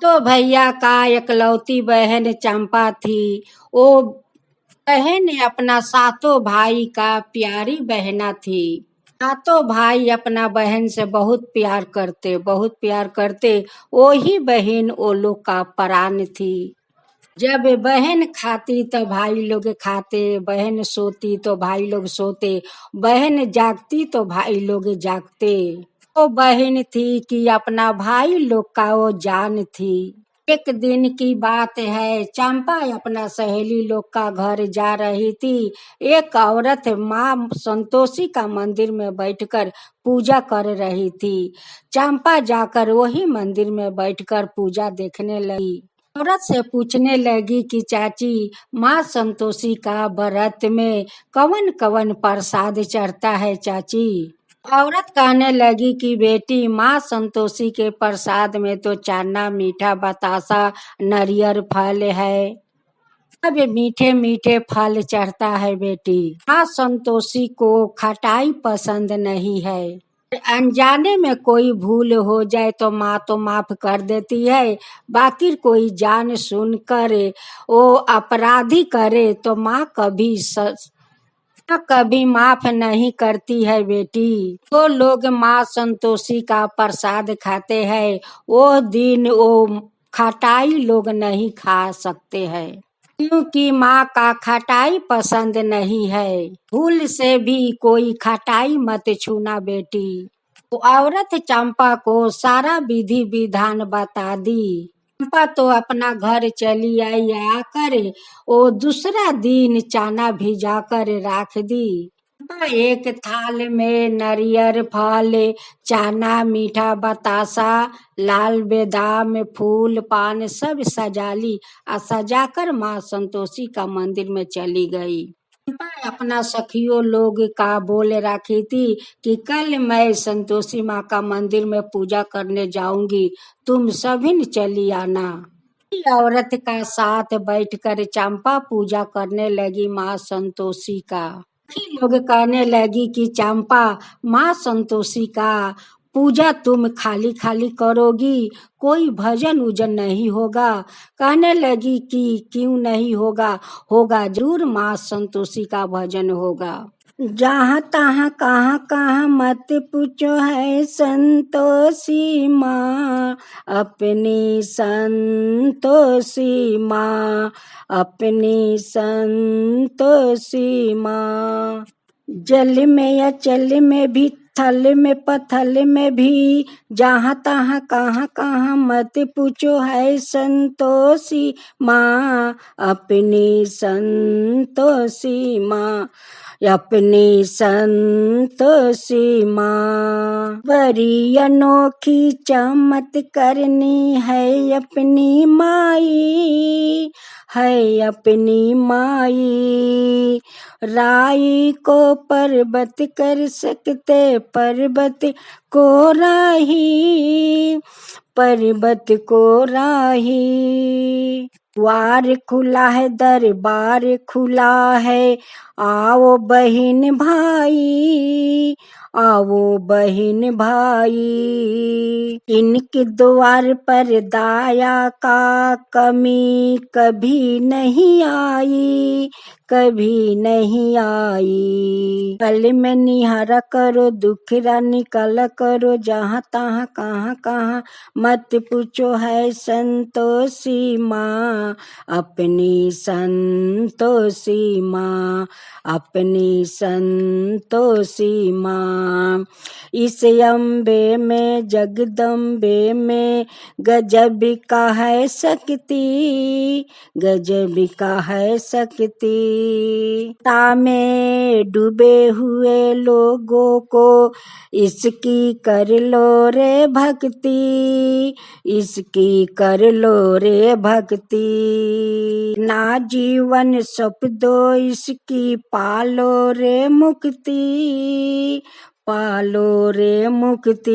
तो भैया का एकलौती बहन चंपा थी। वो बहन अपना सातों भाई का प्यारी बहना थी। सातों भाई अपना बहन से बहुत प्यार करते, बहुत प्यार करते। वो ही बहन वो लोग का प्राण थी। जब बहन खाती तो भाई लोग खाते, बहन सोती तो भाई लोग सोते, बहन जागती तो भाई लोग जागते। वो बहन थी कि अपना भाई लोग का वो जान थी। एक दिन की बात है, चंपा अपना सहेली लोग का घर जा रही थी। एक औरत माँ संतोषी का मंदिर में बैठकर पूजा कर रही थी। चंपा जाकर वही मंदिर में बैठकर पूजा देखने लगी। औरत से पूछने लगी कि चाची, माँ संतोषी का व्रत में कवन कवन प्रसाद चढ़ता है चाची? औरत कहने लगी कि बेटी, माँ संतोषी के प्रसाद में तो चना, मीठा बतासा, नारियल फल है। सब मीठे मीठे फल चढ़ता है बेटी। माँ संतोषी को खटाई पसंद नहीं है। अनजाने में कोई भूल हो जाए तो माँ तो माफ कर देती है, बाकी कोई जान सुन कर वो अपराधी करे तो माँ कभी माफ नहीं करती है बेटी। तो लोग माँ संतोषी का प्रसाद खाते हैं, वो दिन वो खटाई लोग नहीं खा सकते हैं, क्योंकि माँ का खटाई पसंद नहीं है। भूल से भी कोई खटाई मत छूना बेटी। तो औरत चंपा को सारा विधि विधान बता दी। चंपा तो अपना घर चली आई। आकर वो दूसरा दिन चना भिजा कर रख दी। चंपा एक थाल में नारियल फल, चना, मीठा बतासा, लाल बेदाम, फूल पान सब सजा ली और सजाकर माँ संतोषी का मंदिर में चली गई। चंपा अपना सखियों लोग का बोल रखी थी कि कल मैं संतोषी माँ का मंदिर में पूजा करने जाऊंगी, तुम सभी चली आना। औरत का साथ बैठकर चंपा पूजा करने लगी माँ संतोषी का। लोग कहने लगी कि चंपा, माँ संतोषी का पूजा तुम खाली खाली करोगी, कोई भजन उजन नहीं होगा। कहने लगी कि क्यों नहीं होगा, होगा जरूर, माँ संतोषी का भजन होगा। जहाँ तहाँ कहाँ कहाँ मत पूछो है संतोषी माँ, अपनी संतोषी माँ, अपनी संतोषी माँ। जल में या चल में भी, थल में पथल में भी, जहाँ तहाँ कहाँ कहाँ मत पूछो है संतोषी माँ, अपनी संतोषी माँ, अपनी संतोषी माँ। बड़ी अनोखी चमत करनी है अपनी माई, है अपनी माई। राई को पर्वत कर सकते, पर्वत को राही, पर्वत को राही। द्वार खुला है, दरबार खुला है, आओ बहन भाई, आओ बहन भाई। इनके द्वार पर दाया का कमी कभी नहीं आई, कभी नहीं आई। गले में निहारा करो, दुखरा निकाला करो, जहाँ तहाँ कहाँ कहाँ मत पूछो है संतोषी माँ, अपनी संतोषी माँ, अपनी संतोषी माँ। इस अम्बे में जगदम्बे में गजब का है शक्ति, गजब का है शक्ति। में डूबे हुए लोगों को इसकी कर लो रे भक्ति, इसकी कर लो रे भक्ति। ना जीवन सौंप दो इसकी, पालो रे मुक्ति, पालो रे मुक्ति,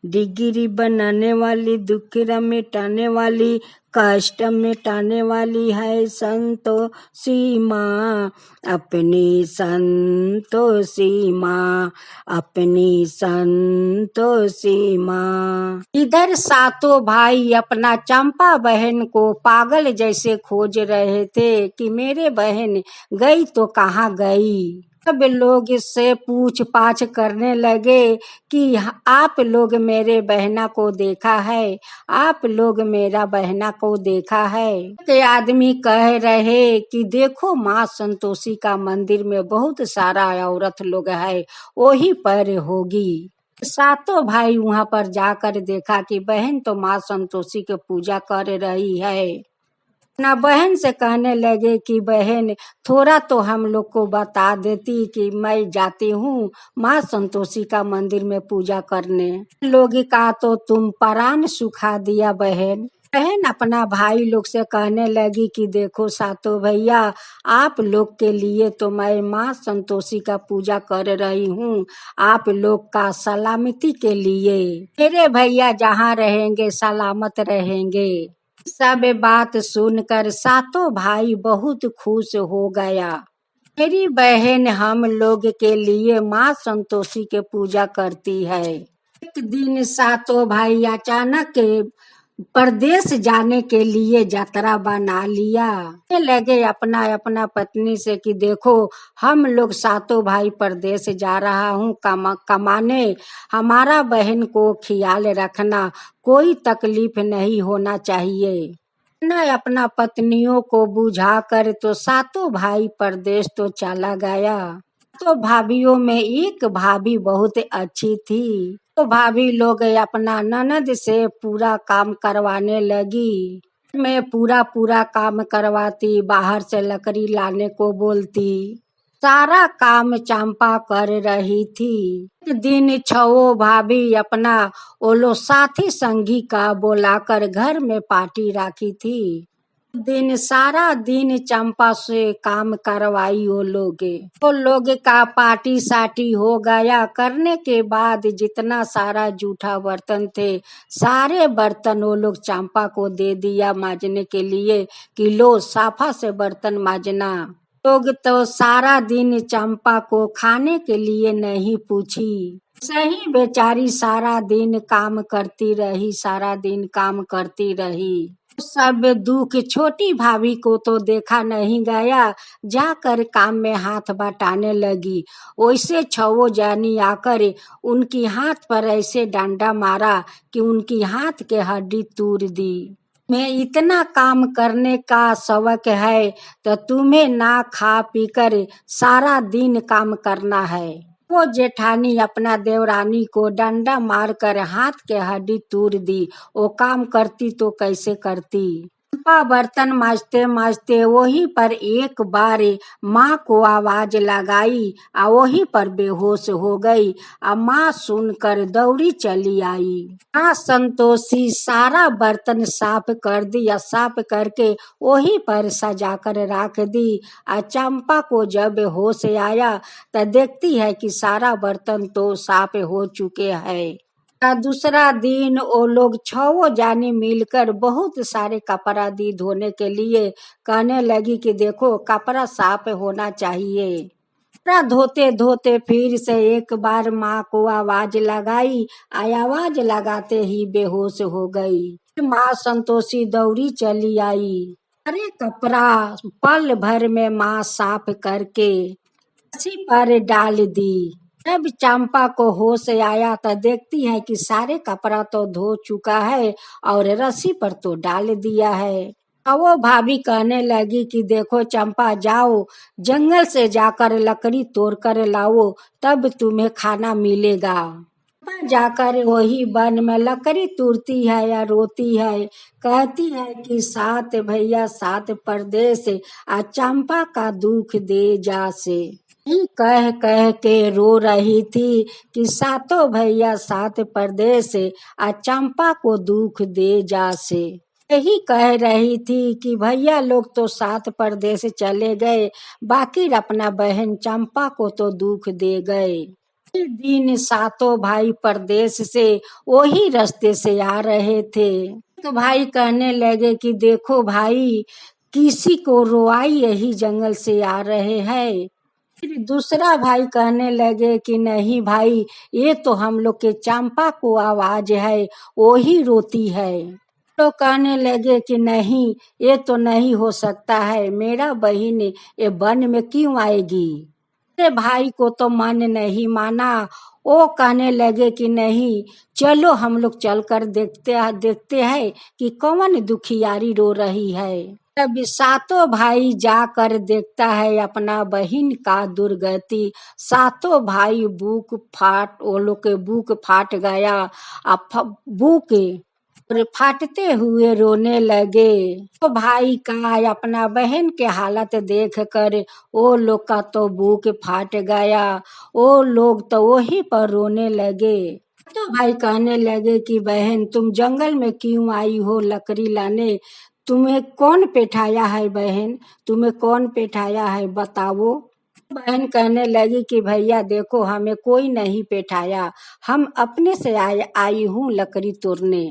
डिग्री बनाने वाली, दुख मिटाने वाली, कष्ट मिटाने वाली है संतोषी माँ, अपनी संतोषी माँ, अपनी संतोषी माँ। इधर सातों भाई अपना चंपा बहन को पागल जैसे खोज रहे थे कि मेरे बहन गई तो कहाँ गई। सब लोग इससे पूछ पाछ करने लगे कि आप लोग मेरे बहना को देखा है, आप लोग मेरा बहना को देखा है। के आदमी कह रहे कि देखो माँ संतोषी का मंदिर में बहुत सारा औरत लोग है, वही पर होगी। सातों भाई वहां पर जाकर देखा कि बहन तो माँ संतोषी की पूजा कर रही है। अपना बहन से कहने लगे कि बहन थोड़ा तो हम लोग को बता देती कि मैं जाती हूँ माँ संतोषी का मंदिर में पूजा करने। लोग का तो तुम प्राण सुखा दिया बहन। बहन अपना भाई लोग से कहने लगी कि देखो सातों भैया, आप लोग के लिए तो मैं माँ संतोषी का पूजा कर रही हूँ, आप लोग का सलामती के लिए। मेरे भैया जहाँ रहेंगे सलामत रहेंगे। सब बात सुनकर सातों भाई बहुत खुश हो गया। मेरी बहन हम लोग के लिए माँ संतोषी के पूजा करती है। एक दिन सातों भाई अचानक परदेश जाने के लिए यात्रा बना लिया। ये लगे अपना अपना पत्नी से कि देखो हम लोग सातों भाई परदेश जा रहा हूँ कमाने, हमारा बहन को ख्याल रखना, कोई तकलीफ नहीं होना चाहिए। न अपना पत्नियों को बुझा कर तो सातों भाई परदेश तो चला गया। तो भाभीयों में एक भाभी बहुत अच्छी थी। तो भाभी लोग अपना ननद से पूरा काम करवाने लगी। मैं पूरा पूरा काम करवाती, बाहर से लकड़ी लाने को बोलती, सारा काम चंपा कर रही थी। एक दिन छो भाभी अपना ओलो साथी संगी का बोलाकर घर में पार्टी रखी थी। दिन सारा दिन चंपा से काम करवाई वो लोग का पार्टी साटी हो गया। करने के बाद जितना सारा जूठा बर्तन थे सारे बर्तन वो लोग चंपा को दे दिया मांजने के लिए कि लो साफा से बर्तन मांजना। लोग तो सारा दिन चंपा को खाने के लिए नहीं पूछी, सही बेचारी सारा दिन काम करती रही, सारा दिन काम करती रही। सब दुख छोटी भाभी को तो देखा नहीं गया, जाकर काम में हाथ बटाने लगी। वैसे छो जानी आकर उनकी हाथ पर ऐसे डंडा मारा कि उनकी हाथ के हड्डी तोड़ दी। मैं इतना काम करने का शौक है तो तुम्हें ना खा पी कर सारा दिन काम करना है। वो जेठानी अपना देवरानी को डंडा मारकर हाथ के हड्डी तोड़ दी। वो काम करती तो कैसे करती। चंपा बर्तन मांजते मांजते वहीं पर एक बार माँ को आवाज लगाई आ वहीं पर बेहोश हो गई। आ माँ सुनकर दौड़ी चली आई। माँ संतोषी सारा बर्तन साफ कर दी, या साफ करके वहीं पर सजा कर रख दी। आ चंपा को जब होश आया तो देखती है कि सारा बर्तन तो साफ हो चुके हैं। दूसरा दिन वो लोग छो जाने मिलकर बहुत सारे कपड़ा दी धोने के लिए। कहने लगी कि देखो कपड़ा साफ होना चाहिए। कपड़ा धोते धोते फिर से एक बार माँ को आवाज लगाई। आवाज लगाते ही बेहोश हो गई। माँ संतोषी दौड़ी चली आई। अरे कपड़ा पल भर में माँ साफ करके रस्सी पर डाल दी। जब चंपा को होश आया तो देखती है कि सारे कपड़ा तो धो चुका है और रस्सी पर तो डाल दिया है। अब वो भाभी कहने लगी कि देखो चंपा जाओ जंगल से जाकर लकड़ी तोड़ कर लाओ तब तुम्हें खाना मिलेगा। चंपा जाकर वही वन में लकड़ी तोड़ती है या रोती है, कहती है कि सात भैया सात परदेश आ चंपा का दुख दे जासे। कह कह के रो रही थी कि सातों भैया सात परदेश आ चंपा को दुख दे जासे। यही कह रही थी कि भैया लोग तो सात परदेश चले गए, बाकी अपना बहन चंपा को तो दुख दे गए। एक दिन सातों भाई परदेश से वही रास्ते से आ रहे थे। तो भाई कहने लगे कि देखो भाई, किसी को रोआई यही जंगल से आ रहे हैं। फिर दूसरा भाई कहने लगे कि नहीं भाई, ये तो हम लोग के चंपा को आवाज है, वो ही रोती है। तो कहने लगे कि नहीं, ये तो नहीं हो सकता है, मेरा बहन ये वन में क्यों आएगी। मेरे भाई को तो मन नहीं माना। वो कहने लगे कि नहीं, चलो हम लोग चलकर देखते हैं कि कौन दुखियारी रो रही है। तभी सातों भाई जाकर देखता है अपना बहन का दुर्गति। सातों भाई वो लोग के बुक फाट गया। बुक और फाटते हुए रोने लगे। तो भाई का अपना बहन के हालत देख कर वो लोग का तो बुक फाट गया। वो लोग तो वही पर रोने लगे। तो भाई कहने लगे कि बहन, तुम जंगल में क्यों आई हो लकड़ी लाने। तुम्हें कौन पेठाया है बहन, तुम्हें कौन पेठाया है बताओ। बहन कहने लगी कि भैया देखो, हमें कोई नहीं पेठाया, हम अपने से आई हूँ लकड़ी तोड़ने।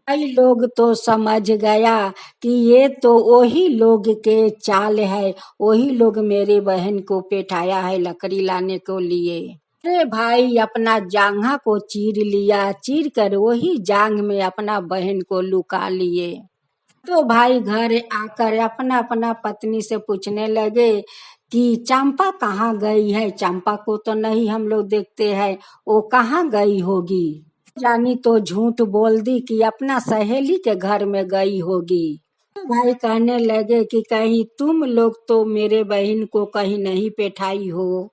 कई लोग तो समझ गया कि ये तो वही लोग के चाल है, वही लोग मेरे बहन को पेठाया है लकड़ी लाने को लिए। अरे भाई अपना जांघा को चीर लिया, चीर कर वही जांग में अपना बहन को लुका लिए। तो भाई घर आकर अपना अपना पत्नी से पूछने लगे कि चंपा कहाँ गई है, चंपा को तो नहीं हम लोग देखते हैं, वो कहाँ गई होगी। रानी तो झूठ बोल दी कि अपना सहेली के घर में गई होगी। तो भाई कहने लगे कि कहीं तुम लोग तो मेरे बहन को कहीं नहीं पेठाई हो।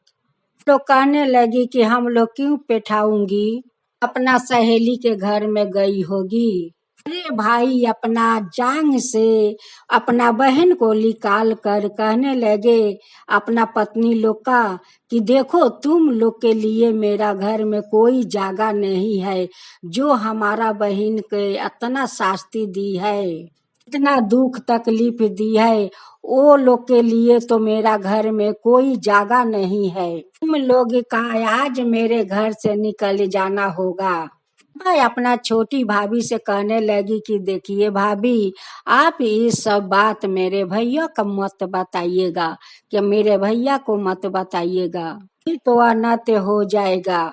तो कहने लगी कि हम लोग क्यों पेठाऊंगी, अपना सहेली के घर में गई होगी। अरे भाई अपना जांग से अपना बहन को निकाल कर कहने लगे अपना पत्नी लोग का कि देखो, तुम लोग के लिए मेरा घर में कोई जगह नहीं है। जो हमारा बहन के इतना शास्ति दी है, इतना दुख तकलीफ दी है, वो लोग के लिए तो मेरा घर में कोई जगह नहीं है। तुम लोग का आज मेरे घर से निकल जाना होगा। भाई अपना छोटी भाभी से कहने लगी कि देखिए भाभी, आप ये सब बात मेरे भैया को मत बताइएगा, कि मेरे भैया को मत बताइएगा, फिर तो अनर्थ हो जाएगा।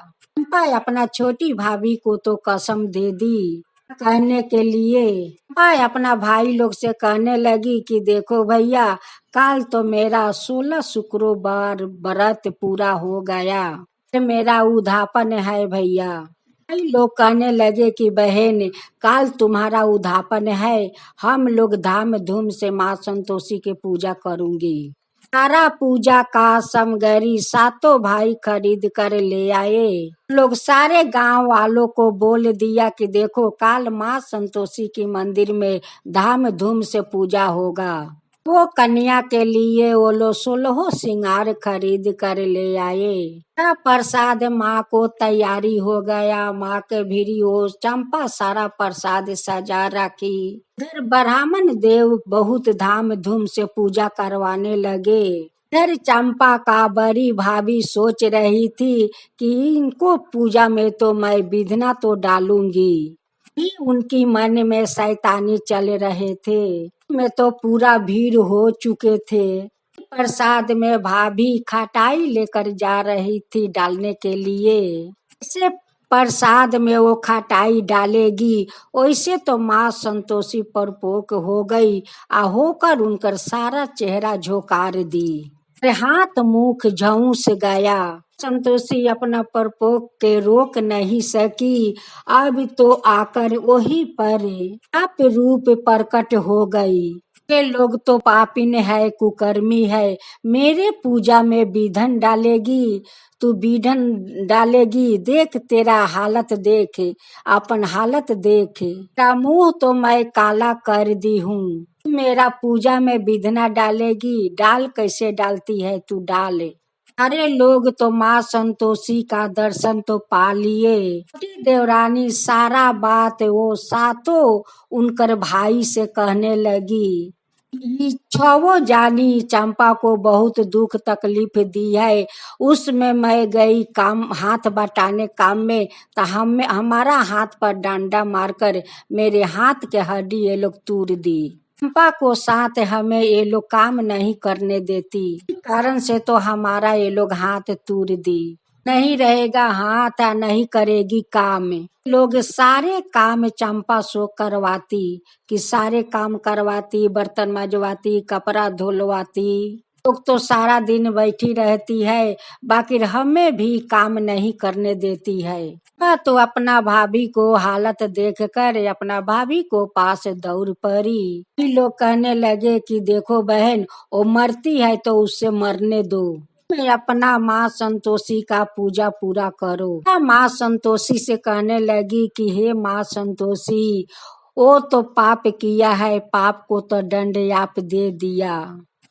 भाई अपना छोटी भाभी को तो कसम दे दी कहने के लिए। भाई अपना भाई लोग से कहने लगी कि देखो भैया, कल तो मेरा 16 शुक्रवार व्रत पूरा हो गया, मेरा उद्यापन है भैया। कई लोग कहने लगे कि बहन, काल तुम्हारा उद्यापन है, हम लोग धाम धूम से माँ संतोषी की पूजा करूंगी। सारा पूजा का सामग्री सातों भाई खरीद कर ले आए। लोग सारे गांव वालों को बोल दिया कि देखो, काल माँ संतोषी की मंदिर में धाम धूम से पूजा होगा। वो कन्या के लिए वो लोग 16 श्रृंगार खरीद कर ले आए। प्रसाद माँ को तैयारी हो गया। माँ के भीरी वो चंपा सारा प्रसाद सजा रखी। इधर ब्राह्मण देव बहुत धाम धूम से पूजा करवाने लगे। इधर चंपा का बड़ी भाभी सोच रही थी कि इनको पूजा में तो मैं विधना तो डालूंगी। ही उनकी मन में शैतानी चल रहे थे। में तो पूरा भीड़ हो चुके थे। प्रसाद में भाभी खटाई लेकर जा रही थी डालने के लिए। इसे प्रसाद में वो खटाई डालेगी, वैसे तो माँ संतोषी परपोक हो गई, होकर उनकर सारा चेहरा झोकार दी। हाथ मुख झौंस गया। संतोषी अपना परपोक के रोक नहीं सकी। अब तो आकर वही पर आप रूप प्रकट हो गई। के लोग तो पापिन है, कुकर्मी है, मेरे पूजा में विधन डालेगी। तू विधन डालेगी, देख तेरा हालत देख, अपन हालत देख। तेरा मुंह तो मैं काला कर दी हूँ। मेरा पूजा में विधना डालेगी, डाल कैसे डालती है तू डाल। अरे लोग तो माँ संतोषी का दर्शन तो पा लिए। छोटी देवरानी सारा बात वो सातों उनकर भाई से कहने लगी। छवो जानी चंपा को बहुत दुख तकलीफ दी है। उसमें मैं गई काम हाथ बटाने काम में, तो हमारा हाथ पर डंडा मारकर मेरे हाथ के हड्डी ये लोग तोड़ दी। चंपा को साथ हमें ये लोग काम नहीं करने देती, इस कारण से तो हमारा ये लोग हाथ तोड़ दी। नहीं रहेगा हाथ नहीं करेगी काम। लोग सारे काम चंपा सो करवाती, कि सारे काम करवाती, बर्तन मजवाती, कपड़ा धुलवाती। लोग तो सारा दिन बैठी रहती है, बाकी हमें भी काम नहीं करने देती है। मैं तो अपना भाभी को हालत देख कर अपना भाभी को पास दौड़ पड़ी। ये लोग कहने लगे कि देखो बहन, वो मरती है तो उससे मरने दो, अपना माँ संतोषी का पूजा पूरा करो। माँ संतोषी से कहने लगी कि हे माँ संतोषी, वो तो पाप किया है, पाप को तो दंड आप दे दिया,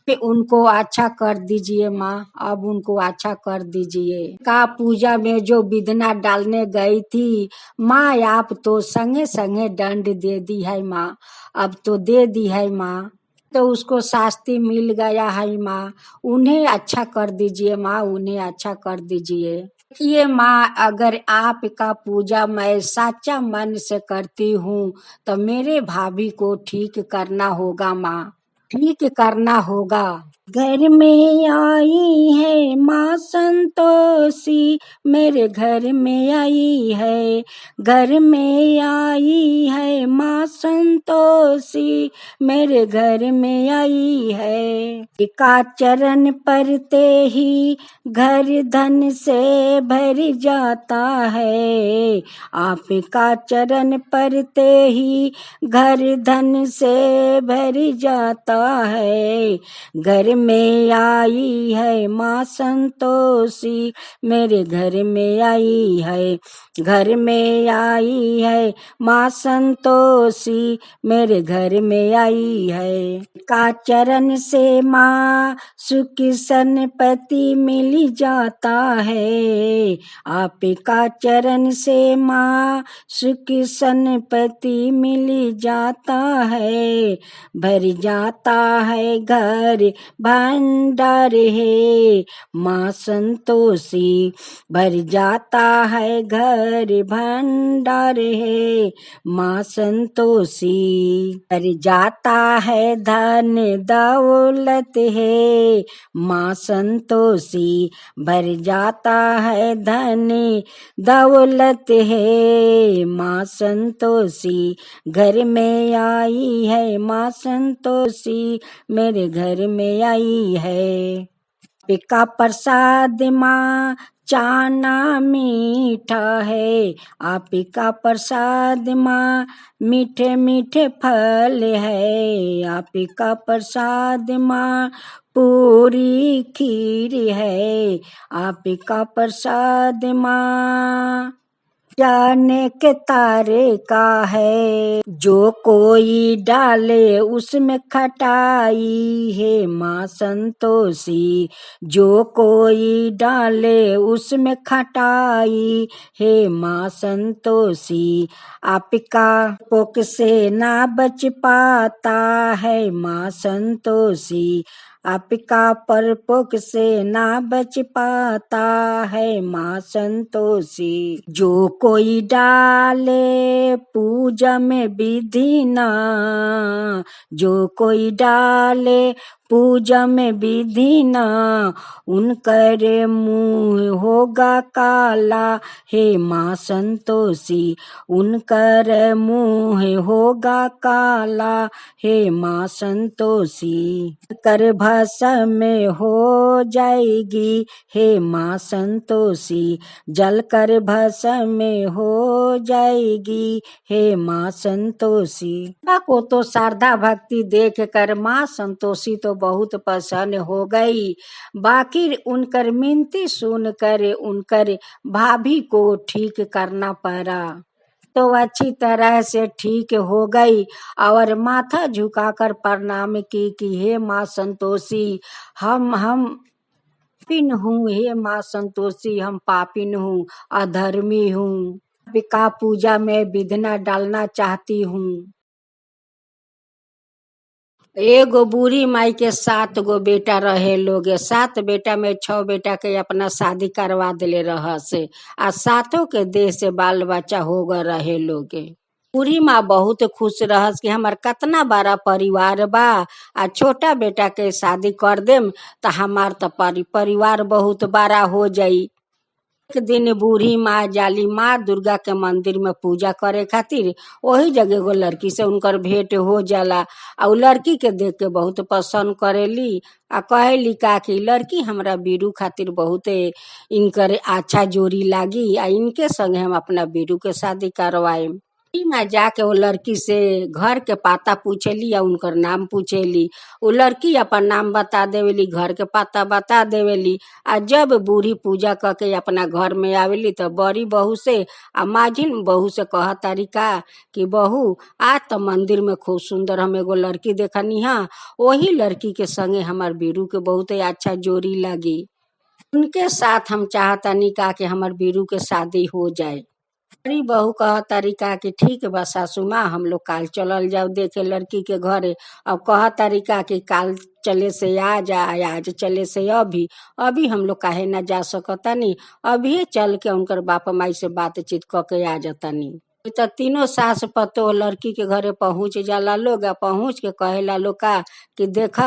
फिर उनको अच्छा कर दीजिए माँ, अब उनको अच्छा कर दीजिए। का पूजा में जो विधना डालने गई थी माँ, आप तो संगे संगे दंड दे दी है माँ, अब तो दे दी है माँ, तो उसको शास्ति मिल गया है माँ, उन्हें अच्छा कर दीजिए माँ, उन्हें अच्छा कर दीजिए। ये माँ, अगर आपका पूजा मैं सच्चा मन से करती हूँ तो मेरे भाभी को ठीक करना होगा माँ, ठीक करना होगा। घर में आई है माँ संतोषी, मेरे घर में आई है, घर में आई है माँ संतोषी, मेरे घर में आई है। का चरण परते ही घर धन से भर जाता है, आपका चरण परते ही घर धन से भर जाता है। घर में आई है माँ संतोषी, मेरे घर में आई है, घर में आई है माँ संतोषी, मेरे घर में आई है। का चरण से माँ सुख सनपति मिल जाता है, आपका चरण से माँ सुख सनपति मिल जाता है। भर जाता है घर भंडार है माँ संतोषी, भर जाता है घर भंडार है माँ संतोषी। भर जाता है धन दौलत है माँ संतोषी, भर जाता है धन दौलत है माँ संतोषी। घर में आई है माँ संतोषी, मेरे घर में आई है। पिका प्रसाद माँ चाना मीठा है, आपका प्रसाद माँ मीठे मीठे फल है, आपका प्रसाद माँ पूरी खीर है, आपका प्रसाद माँ जाने के तारे का है। जो कोई डाले उसमें खटाई है माँ संतोषी, जो कोई डाले उसमें खटाई है माँ संतोषी। आपका पोक से ना बच पाता है माँ संतोषी, आपका परपोक से ना बच पाता है माँ संतोषी। जो कोई डाले पूजा में विधि ना, जो कोई डाले पूजा में विधि ना, उनकर मुँह होगा काला हे माँ संतोषी, उनकर मुँह होगा काला हे माँ संतोषी। कर भस्म में हो जाएगी हे माँ संतोषी, जल कर भस्म में हो जाएगी हे माँ संतोषी। को तो श्रद्धा भक्ति देख कर माँ संतोषी तो बहुत प्रसन्न हो गई, बाकी उनकर मिनती सुन कर उनकर भाभी को ठीक करना पड़ा, तो अच्छी तरह से ठीक हो गई और माथा झुकाकर प्रणाम की कि हे माँ संतोषी, हम पापिन हूँ, हे माँ संतोषी हम पापिन हूँ, अधर्मी हूँ, का पूजा में विघ्न डालना चाहती हूँ। एगो बूढ़ी माई के 7 गो बेटा रहे लोगे। 7 बेटा में 6 बेटा के अपना शादी करवा दिले रह से आ 7 के देह से बाल बच्चा हो गए रहे लोगे। बूढ़ी माँ बहुत खुश रहस कि हमार कतना बड़ा परिवार बा आ छोटा बेटा के शादी कर देम तो हमार तो परिवार बहुत बड़ा हो जाई। एक दिन बूढ़ी माँ जाली माँ दुर्गा के मंदिर में पूजा करे खातिर। वही जगह एगो लड़की से उनकर भेंट हो जाला आ उ लड़की के देख के बहुत पसंद करेली आ कहेली का कि लड़की हमरा बीरू खातिर बहुत इनकर अच्छा जोड़ी लागी आ इनके संगे हम अपना बीरू के शादी करवाएम। में जाके वो लड़की से घर के पता पूछेली या उनकर नाम पूछेली। वो लड़की अपन नाम बता देवेली, घर के पता बता देवेली। आ जब बूढ़ी पूजा करके अपना घर में आवेली तो बड़ी बहू से आ माझिन बहू से कह तारिका कि बहू आज तो मंदिर में खूब सुंदर हम एगो लड़की देखनी हा, वही लड़की के संगे हमार बीरू के बहुत अच्छा जोड़ी लगी। उनके साथ हम चाहतानी का कि हमार बीरू के शादी हो जाए। बड़ी बहू कह तरीका कि ठीक बा सासू माँ, हम लोग काल चलल जाओ देखे लड़की के घरे। अब कह तरीका कि काल चले से आज आज चले से अभी। अभी हम लोग काहे ना जा सकतानी, अभी चल के उनकर बाप माई से बातचीत क के आ जातानी। तो तीनों सास पतो लड़की के घरे पहुंच जाला लोग आ पहुंच के कहेला लोग का कि देखा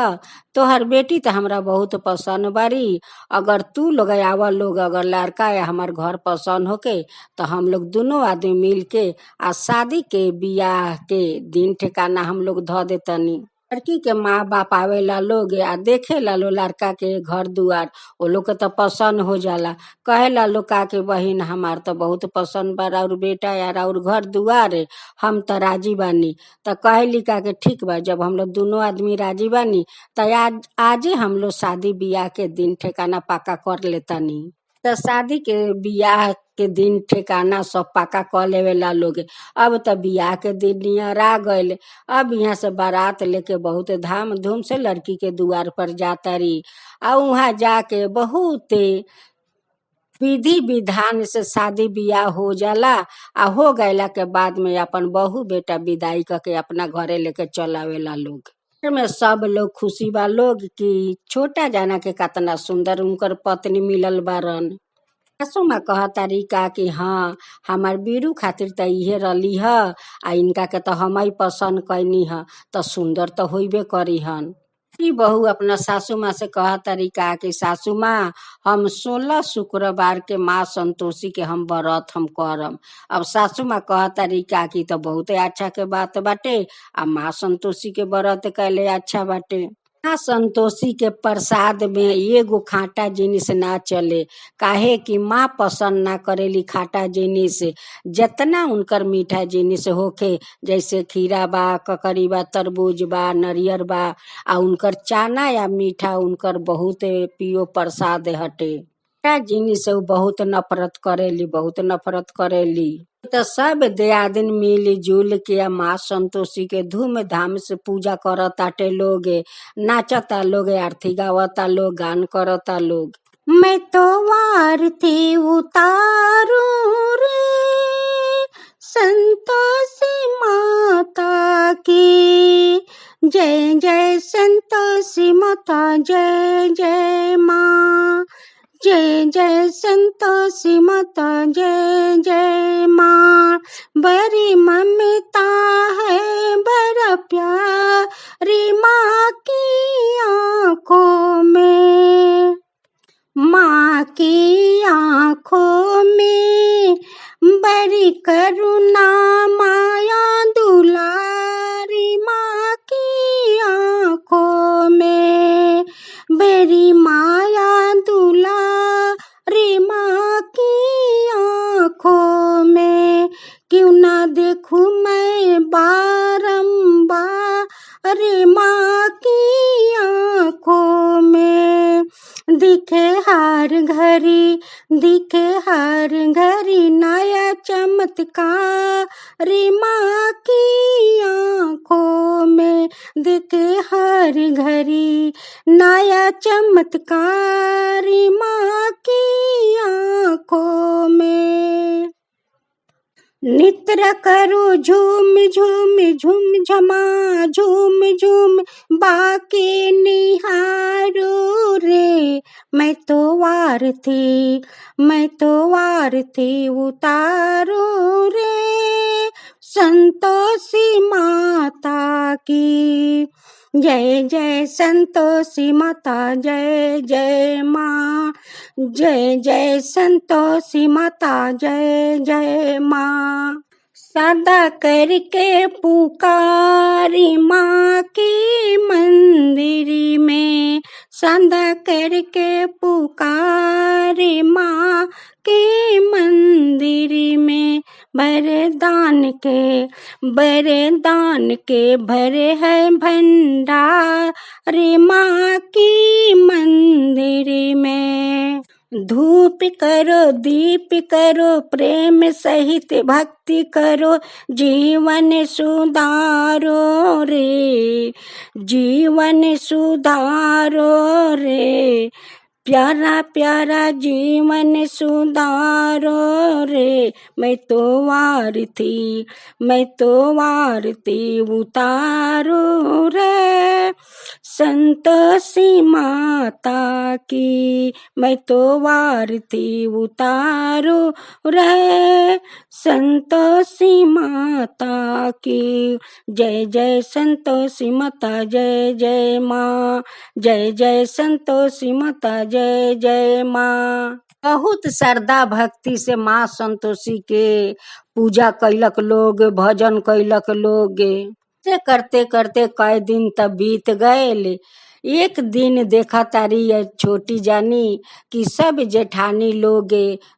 तोहर बेटी तो हमरा बहुत पसंद बारी। अगर तू लोग आवा लोग, अगर लड़का या हमार घर पसंद होके तो हम लोग दोनों आदमी मिल के आ शादी के बियाह के दिन ठिकाना हम लोग ध देतनी। लड़की के माँ बाप आवेला लोग आ देखे ला लो लड़का के घर दुआर। वो लोग के तो पसंद हो जाला। कहेला लोग का के बहिन हमार तो बहुत पसंद बा और बेटा यार और घर दुआर है, हम तो राजी बानी। तो कहेली का के ठीक बा, जब हम लोग दोनों आदमी राजी बानी तो आजे हम लोग शादी बियाह के दिन ठिकाना पक्का कर लेतानी। तो शादी के बियाह के दिन ठिकाना सब पक्का कर लेवेला लोग। अब तो बियाह के दिन नियर आ गइल। अब यहाँ से बारात लेके बहुत धाम धूम से लड़की के दुआर पर जाता रही। आ वहाँ जाके बहुत विधि विधान से शादी बियाह हो जाला। आ हो गईला के बाद में अपन बहू बेटा विदाई करके अपना घरे लेके चल आवेला लोग। घर में सब लोग खुशी बा लोग कि छोटा जाना के कितना सुंदर उनकर पत्नी मिलल बारन। सासू माँ कह तारिका कि हाँ हमार बीरू खातिर तो इहे रली ह आ इनका के तो हम ही पसंद कैनी ह तो सुंदर तो होइबे करी हन। ई बहू अपना सासू माँ से कह तरीका कि सासू माँ हम 16 शुक्रवार के माँ संतोषी के हम व्रत हम करम। अब सासू माँ कह तरीका कि तो बहुत अच्छा के बात बाटे आ माँ संतोषी के व्रत कैले अच्छा बाटे। माँ संतोषी के प्रसाद में एगो खाटा जिनिस ना चले, काहे कि माँ पसंद ना करेली खाटा जिनिस। जितना उनकर मीठा जिनिस होखे जैसे खीरा बा, ककड़ी बा, तरबूज बा, नरियर बा आ उनकर चाना या मीठा उनकर बहुत पियो प्रसाद हटे। जिनिस से बहुत नफरत करेली, बहुत नफरत करेली। तो सब दियादिन मिल जुल के माँ संतोषी के धूमधाम से पूजा करताटे लोग, नाचता लोग, आरती गावता लोग, गान करता लोग। मैं तो आरती उतारू रे संतोषी माता की, जय जय संतोषी माता, जय जय माँ, जय जय संतोषी माता, जय जय माँ। बड़ी ममता है बड़ा प्यारी माँ की आँखों में, माँ की आँखों में बड़ी करुणा माया दुलारी, माँ की आँखों में बड़ी माया दुलारी, माँ की आँखों में क्यों ना देखूं मैं बारंबार माँ की आँखों में। दिखे हर घड़ी, दिखे हर घड़ी नया चमत्कार माँ की आँखों में, दिखे हर घड़ी नया चमत्कार माँ की आँखों में। नित्य मित्र करो झूम झूम झूम झमा झूम झूम बाकी निहारो रे। मैं तो वार थी उतारो रे। संतोषी माता की जय जय, संतोषी माता जय जय माँ, जय जय संतोषी माता जय जय माँ। सदा करके पुकारी माँ की मंदिर में, सदा करके पुकारी माँ के मंदिर में। वरदान के भरे है भंडार माँ की मंदिर में। धूप करो दीप करो प्रेम सहित भक्ति करो, जीवन सुधारो रे, जीवन सुधारो रे। प्यारा प्यारा जीवन सुधारो रे। मैं तो वार थी उतारो रे। संतोषी माता की मैं तो वार थी उतारो रे। संतोषी माता की जय जय, संतोषी माता जय जय माँ, जय जय संतोषी माता जय जय माँ। बहुत श्रद्धा भक्ति से माँ संतोषी के पूजा कैलक लोग, भजन कैलक लोग। से करते करते कई दिन तब बीत गए। एक दिन देखा तारी छोटी जानी कि सब जेठानी लोग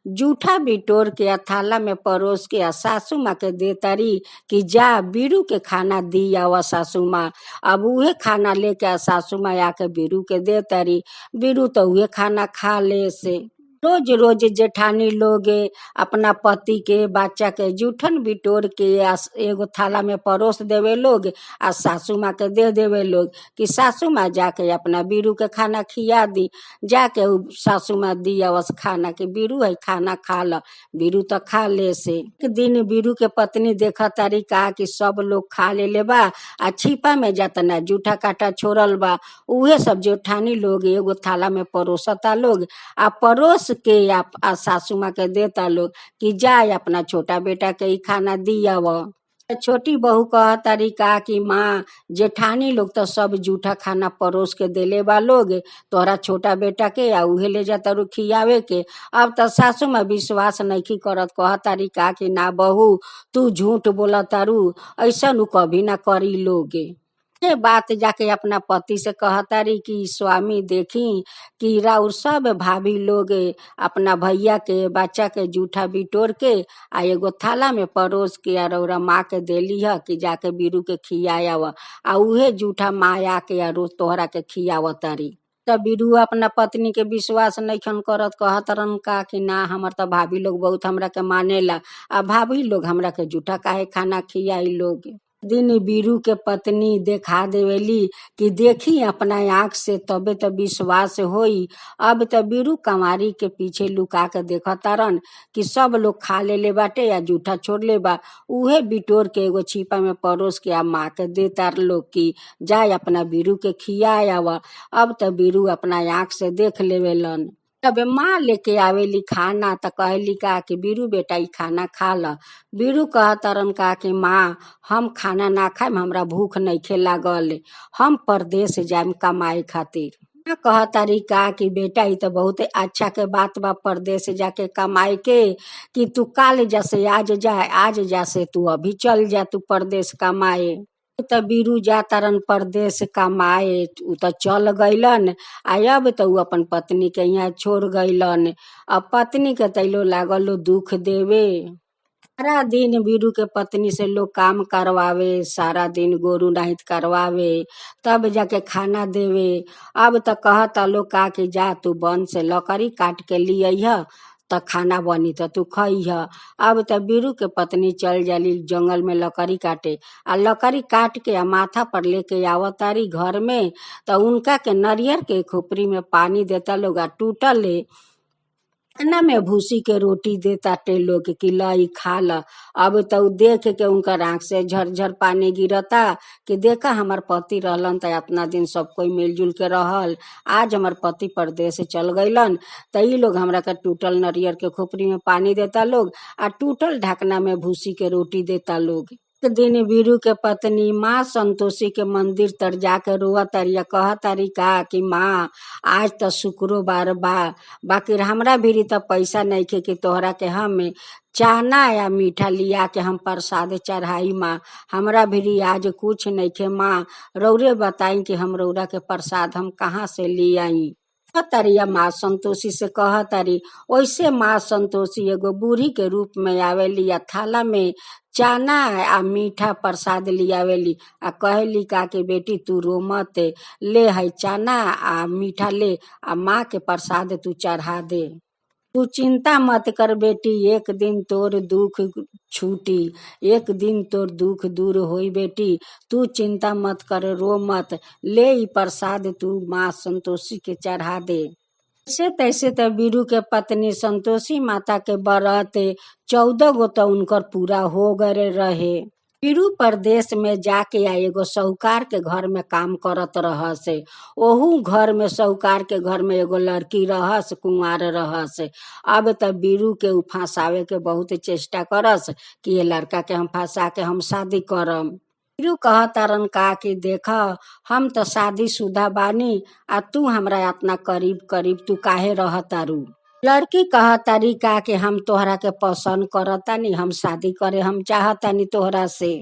जूठा बिटोर के थाला में परोस के सासू माँ के दे तारी कि जा बीरू के खाना दी आवा सासू माँ। अब उहे खाना लेके सासू माँ आके बीरू के दे तारी। बीरू तो उहे खाना खा ले से। रोज रोज जेठानी लोग अपना पति के बच्चा के जूठन बिटोर के एगो थाला में परोस देवे लोग आ सासू माँ के दे देवे लोग कि सासू माँ जाके अपना बीरू के खाना खिया दी। जाके सासू माँ दिया वस खाना के बीरू है खाना खा ल। बीरू तो खा ले से। एक दिन बीरू के पत्नी देखा तारी कहा कि सब लोग खा ले बा आ छिपा में जातना जूठा काटा छोड़ल बा। उहे सब जेठानी लोग एगो थाला में परोसता लोग आ परोस के आप सासू माँ के देता लोग कि जाए अपना छोटा बेटा के ही खाना दिया वो। छोटी बहू कह तरीका कि माँ जेठानी लोग तो सब जूठा खाना परोस के देले बा लोग, तोहरा छोटा बेटा के आ उहे ले जाता रू खियावे के। अब तो सासू माँ विश्वास नहीं करत, कह तरीका कि ना बहू तू झूठ बोला तारू, ऐसा नु कभी ना करी लोगे। ये बात जाके अपना पति से कहतारी कि स्वामी देखी कि राउर सब भाभी लोग अपना भैया के बच्चा के जूठा बिटोर के आ एगो थाला में परोस के आ रौरा माँ के देली है कि जाके बीरू के खियाया व आ उहे जूठा माँ आके आ रोज तोहरा के खियाव तारी। तब बीरू अपना पत्नी के विश्वास नहीं खन करत, कहतरन का कि ना हमर तो भाभी लोग बहुत हमरा के मानेला आ भाभी लोग हमरा के जूठा काहे खाना खियाई लोग। दिन बीरू के पत्नी देखा देवेली कि देखी अपना आँख से तबे तो विश्वास होई। अब तो बीरू कमारी के पीछे लुका के देखतारन कि सब लोग खा ले बाटे या जूठा छोड़ ले बा। उहे बिटोर के एगो छिपा में परोस के आ माँ के देतार लोग कि जाए अपना बीरू के खियाया वा। अब तो बीरू अपना आँख से देख लेवेलन। तब माँ लेके आवेली खाना तो कहली का कि बीरू बेटा ई खाना खा ल। बीरू कहतरन का कि माँ हम खाना ना खाएम, हमरा भूख नइखे लागल, हम परदेश जाएम कमाए खातिर। कहतारी का कि बेटा ई तो बहुत अच्छा के बात बा परदेश जाके कमाए के कि तू काल जैसे आज जा से तू अभी चल जा तू परदेश कमाए। त बीरू जातारन परदेश कमाए, उ त चल गइलन। अब तो उ अपन पत्नी के यहाँ छोड़ गइलन। अब पत्नी के तैलो लागल दुख देवे। सारा दिन बीरू के पत्नी से लोग काम करवावे, सारा दिन गोरू नाहित करवावे, तब जाके खाना देवे। अब तो कहता लोग का कि जा तू वन से लकड़ी काट के लिया त खाना बनी तो तू खइह। अब तो बीरू के पत्नी चल जाली जंगल में लकड़ी काटे आ लकड़ी काट के आ माथा पर लेके आवतारी घर में। तो उनका के नरियर के खोपड़ी में पानी देता लोग आ टूटल ना में भूसी के रोटी देता टे लोग कि ल ई खा ल। अब तो देख के उनकर आंख से झरझर पानी गिरता कि देखा हमार पति रहलन त अपना दिन सब कोई मिलजुल के रहल, आज हमार पति परदेश चल गईलन त ई लोग हमरा के टूटल नरियर के खोपड़ी में पानी देता लोग आ टूटल ढकना में भूसी के रोटी देता लोग। एक दिन वीरू के पत्नी माँ संतोषी के मंदिर तर जाके रोआ तारी कह तारी का कि माँ आज तो शुक्रोबार बा, बाकी हमरा भीरी तो पैसा नइखे कि तोहरा के हम चाना या मीठा लिया के हम प्रसाद चढ़ाई माँ, हमरा भीरी आज कुछ नइखे माँ, रौरे बताई कि हम रौरा के प्रसाद हम कहाँ से ले आई। तारिया माँ संतोषी से कह तारी वैसे माँ संतोषी एगो बूढ़ी के रूप में आवेली या थाला में चाना आ मीठा प्रसाद लियावेली आ कहेली का कि बेटी तू रो मत, ले है चाना आ मीठा ले आ माँ के प्रसाद तू चढ़ा दे। तू चिंता मत कर बेटी, एक दिन तोर दुख छूटी, एक दिन तोर दुख दूर होई बेटी, तू चिंता मत कर, रो मत, ले ई प्रसाद तू माँ संतोषी के चढ़ा दे। ऐसे तैसे तो वीरू के पत्नी संतोषी माता के व्रत 14 गो तो उनकर पूरा हो गए रहे। वीरू परदेश में जाके आ एगो साहूकार के घर में काम करत रहस। ओहू घर में साहूकार के घर में एगो लड़की रहस, कुंवार रहस। अब त वीरू के उ फंसावे के बहुत चेष्टा करस कि ये लड़का के हम फंसा के हम शादी करम। वीरू कहतारन का कि देख हम तो शादीशुदा बानी आ तू हमरा इतना करीब करीब तू काहे रहतारू। लड़की कहतारी का कि हम तोहरा के पसंद करतानी, हम शादी करे हम चाहतानी तोहरा से।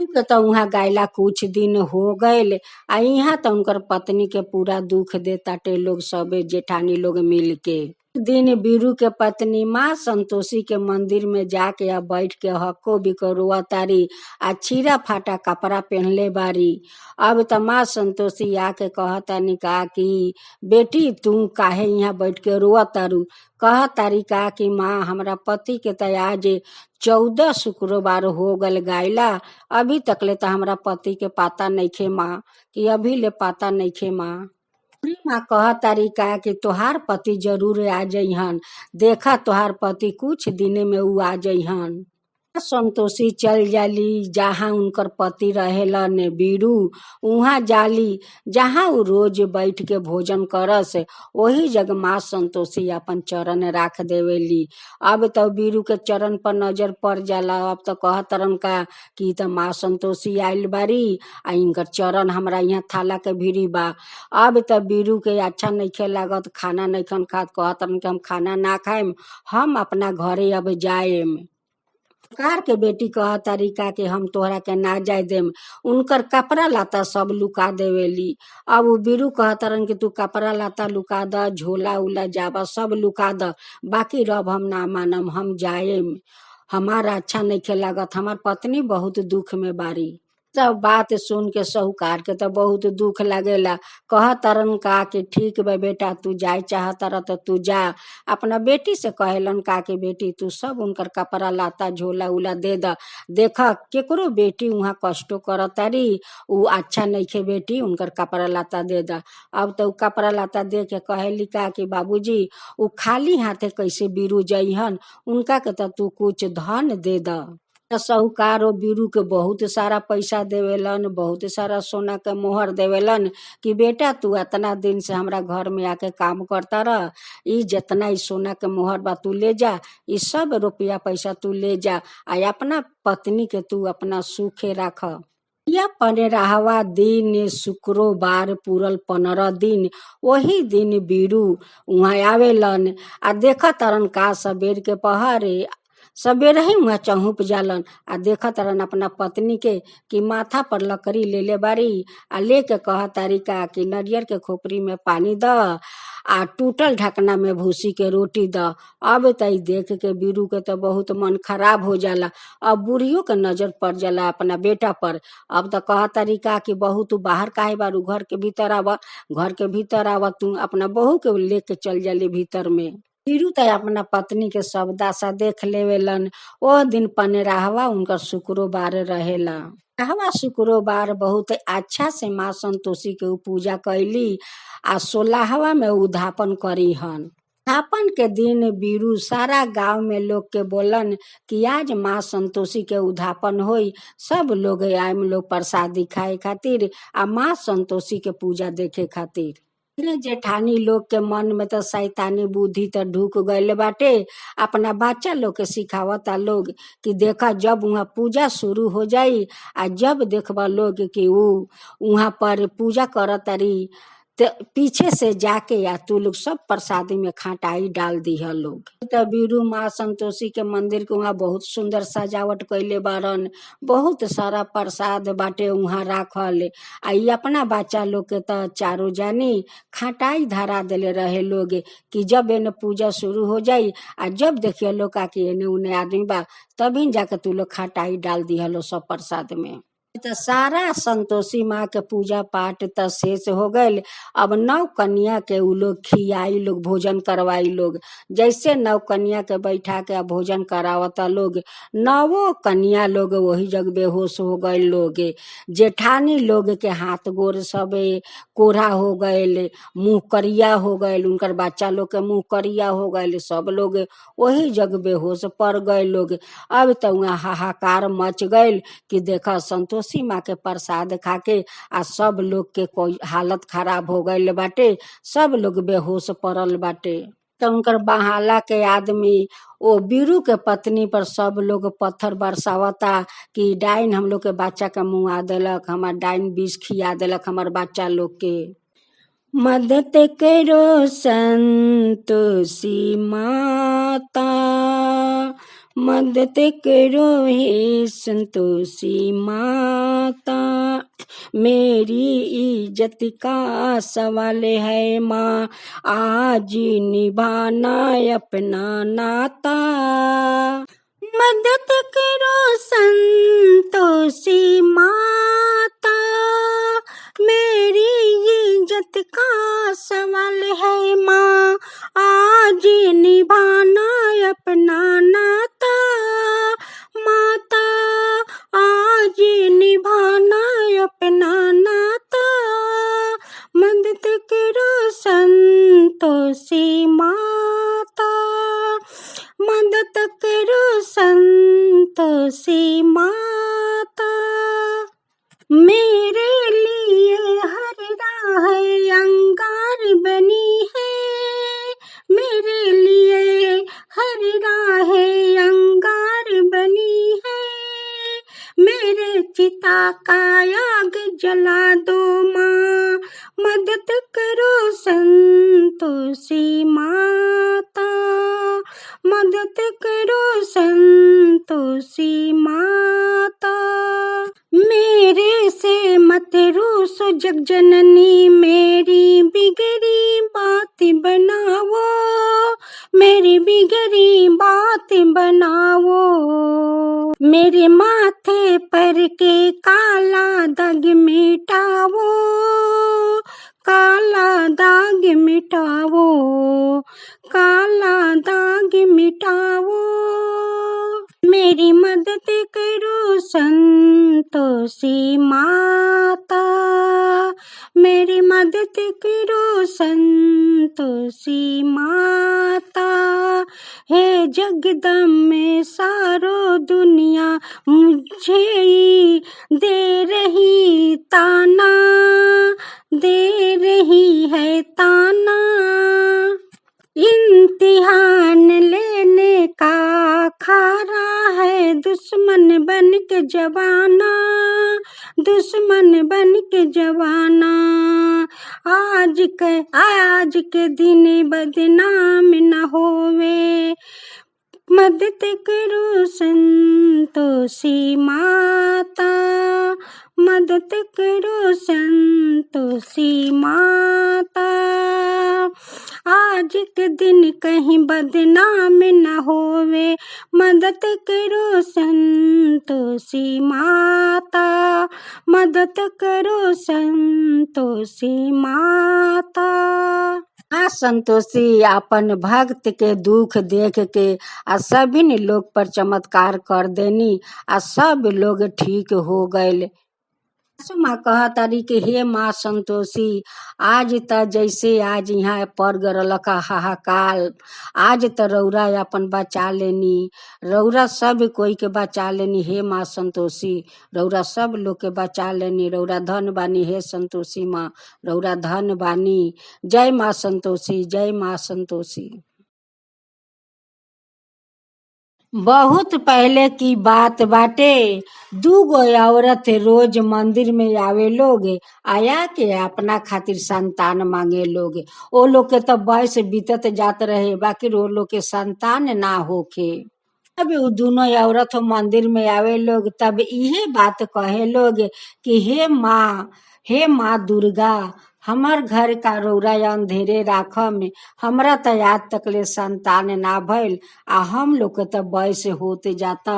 तो वहाँ गायला कुछ दिन हो गए आ यहाँ तो उनकर पत्नी के पूरा दुख देता टे लोग सबे जेठानी लोग मिल के। दिन वीरू के पत्नी माँ संतोषी के मंदिर में जाके आ बैठ के हक्को बिको रोआ तारी आ छीरा फाटा कपड़ा पहनले बारी। अब त माँ संतोषी आके कहतानी का कि बेटी तू काहे यहाँ बैठ के रोआ तारू। कह तारी का कि माँ हमरा पति के त आज 14 शुक्रवार हो गल गायला, अभी तकले त हमरा पति के पता नइखे माँ, कि अभी ले पता नइखे माँ। माँ कह तारी का कि तोहार पति जरूर आ जइहन, देखा तोहार पति कुछ दिन में उ आ जइहन। संतोषी चल जाली जहाँ उनकर पति रहेलन वीरू, उहाँ जाली जहाँ उ रोज बैठ के भोजन करस, वही जगह माँ संतोषी अपन चरण राख देवेली। अब तो वीरू के चरण पर नजर पड़ जाला। अब तो कहतरन का कि त माँ संतोषी आइल बारी आ इनकर चरण हमरा यहाँ थाला के भीरी बा। अब तो वीरू के अच्छा नइखे लागत, खाना नइखन खात, कहतरन कि हम खाना ना खाएम, हम अपना घरे अब जाएम। कार के बेटी कह तारिका कि हम तोहरा के ना जाए देम, उनकर कपड़ा लाता सब लुका देवेली। अब उ वीरू कहतरन कि तू कपड़ा लाता लुका द, झोला उला जाबा सब लुका द, बाकी रब हम ना मानम, हम जाएम, हमारा अच्छा नइखे लागत, हमार पत्नी बहुत दुख में बारी। सब बात सुन के साहूकार के तो बहुत दुख लगेला। कह तरन का कि ठीक बा बेटा तू जाए चाहतर तो तू जा। अपना बेटी से कहेलन का कि बेटी तू सब उनकर कपड़ा लाता झोला उला दे द, देख केकरो बेटी वहाँ कष्टो करतारी, उ अच्छा नइखे बेटी, उनकर कपड़ा लाता दे द। अब तो कपड़ा लाता दे के कहेली का कि बाबूजी उ खाली हाथे कैसे वीरू जइहन, उनका के तो तू कुछ धन दे द। साहूकार वीरू के बहुत सारा पैसा देवेलन, बहुत सारा सोना के मोहर देवेलन कि बेटा तू इतना दिन से हमरा घर में आके काम करता रह, ई जितना ई सोना के मोहर बा तू ले जा, ई सब रुपया पैसा तू ले जा आ अपना पत्नी के तू अपना सुखे राख। या पनेराहवा दिन शुक्रवार पूरल 15 दिन, वही दिन वीरू वहाँ आवेलन आ देखा तरन का सबेर के पहरे सबेरे ही वहाँ चहुप जालन आ देखा तरन अपना पत्नी के कि माथा पर लकड़ी ले ले बारी आ लेके कह तारी का कि नरियर के खोपड़ी में पानी द आ टूटल ढकना में भूसी के रोटी द। अब तई देख के वीरू के तो बहुत मन खराब हो जाला। अब बुढ़ियों के नजर पड़ जाला अपना बेटा पर। अब तो कह तारी का कि बहू तू बाहर काहे बारू, घर के भीतर आवा, घर के भीतर आवा, तू अपना बहू के लेके चल जाली भीतर में। वीरू त अपना पत्नी के सब दासा देख लेवेलन। ओह दिन पनेराहवा उनकर शुक्रवार रहेला। पनेराहवा शुक्रवार बहुत अच्छा से माँ संतोषी के पूजा कैली आ 16हवा में उद्यापन करी हन। स्थापन के दिन बीरू सारा गांव में लोग के बोलन कि आज माँ संतोषी के उद्यापन होई। सब लोग आयम लोग प्रसादी खाए खातिर आ माँ संतोषी के पूजा देखे खातिर। फिर जेठानी लोग के मन में तो शैतानी बुद्धि तो ढुक गइल बाटे। अपना बच्चा लोग के सिखावता लोग कि देखा जब वहाँ पूजा शुरू हो जाई आ जब देखबा लोग कि ऊ वहाँ पर पूजा करत तारी तो पीछे से जाके या तू लोग सब प्रसादी में खटाई डाल दी है लोग। तो बीरू माँ संतोषी के मंदिर के वहाँ बहुत सुंदर सजावट कैले बारन। बहुत सारा प्रसाद बाटे वहाँ राखल। आ ई अपना बच्चा लोग के तो चारों जानी खटाई धरा देले रहे लोग कि जब एने पूजा शुरू हो जाई आ जब देखिए लोग का कि एने उने आदमी बा तभी जाके तू लोग खटाई डाल दी हलो सब प्रसाद में। तो सारा संतोषी माँ के पूजा पाठ त शेष हो गए। अब नौ कन्या के उ लोग खियाई लोग भोजन करवाई लोग। जैसे नौ कन्या के बैठा के भोजन करावता लोग नवो कन्या लोग वही जग बेहोश हो गए लोग। जेठानी लोग के हाथ गोर सब कोढ़ा हो गए, मुंह करिया हो गए, उनकर बच्चा लोग के मुंह करिया हो गए, सब लोग वही जग बेहोश पड़ गए लोग। अब तो वहाँ हाहाकार मच गए कि देखा संतोषी माँ के प्रसाद खाके आ सब लोग के कोई हालत खराब हो गए बाटे। सब लोग बेहोश पड़ल बाटे। तो उनकर बहाला के आदमी वो बीरू के पत्नी पर सब लोग पत्थर बरसावता कि डाइन हम लोग के बच्चा के मुँह देलक, हमार डाइन विष खिया देलक हमार बच्चा लोग के। मदद करो संतोषी माता, मदद करो हे संतोषी माता, मेरी इज्जत का सवाल है माँ, आज निभाना अपना नाता। मदद करो संतोषी माता, मेरी इज्जत का सवाल है माँ, आज निभाना अपना नाता। माता आज निभाना अपना नाता, मदद करो संतोषी माता, मदद करो संतोषी माता। मेरे लिए हर राह अंगार बनी है, मेरे लिए हर राह अंगार बनी है, मेरे चिता का आग जला दो माँ, मदद करो संतोषी माता, मदद करो संतोषी माता। मेरे से मत रूसो जग जननी, मेरी बिगड़ी बात बनाओ, मेरी बिगड़ी बात बनाओ। मेरे माथे पर के काला दाग मिटाओ, काला दाग मिटाओ, काला दाग मिटाओ। मेरी मदद करो संतोषी माता, मेरी मदद करो संतोषी माता। हे जगदम्बे सारो दुनिया मुझे ही दे रही ताना, दे रही है ताना। इम्तिहान लेने का खारा है दुश्मन बन के जवाना, दुश्मन बन के जवाना। आज के दिन बदनाम न होवे, मदद करो संतोषी माता, मदद करो संतोषी माता। आज के दिन कहीं बदनाम न होवे, मदद करो संतोषी माता, मदद करो संतोषी माता। आ संतोषी अपन भक्त के दुख देख के आ सभी लोग पर चमत्कार कर देनी आ सब लोग ठीक हो गए। सासू माँ कह तारी कि हे माँ संतोषी, आज त जैसे आज यहाँ पर गरल का हाहाकाल, आज त रौरा अपन बचा लेनी, रौरा सब कोई के बचा लेनी। हे माँ संतोषी, रौरा सब लोग के बचा लेनी, रौरा धन बानी। हे संतोषी माँ, रौरा धन बानी। जय माँ संतोषी, जय माँ संतोषी। बहुत पहले की बात बाटे, दूगो औरत रोज मंदिर में आवे लोग, आया के अपना खातिर संतान मांगे लोग। ओ लोग के तो बयस बीतत जात रहे, बाकी वो लोग के संतान ना होके। तब उ दोनों औरत मंदिर में आवे लोग, तब इहे बात कहे लोग कि हे माँ दुर्गा, हमर घर का रौरा अंधेरे राखम, हमरा त आज तकले संतान ना भइल, आ हम लोग के त बयस होते जाता।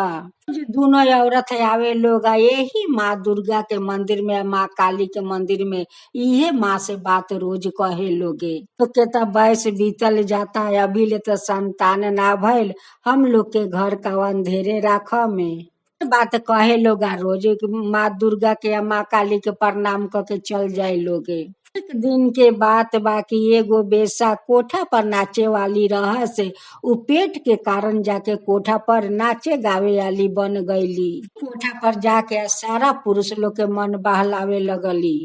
दोनों औरत आवे लोग, आ यही माँ दुर्गा के मंदिर में, माँ काली के मंदिर में इहे माँ से बात रोज कहे लोगे। तो के त बयस बीतल जाता है, अभी ले तो संतान ना भइल, हम लोग के घर का अंधेरे राखा में। बात कहे लोग आ रोज माँ दुर्गा के या माँ काली के प्रणाम करके चल जाए लोगे। एक दिन के बात बाकी एगो बेसा कोठा पर नाचे वाली रह से, उ पेट के कारण जाके कोठा पर नाचे गावे वाली बन गईली। कोठा पर जाके सारा पुरुष लोग के मन बहलावे लगली।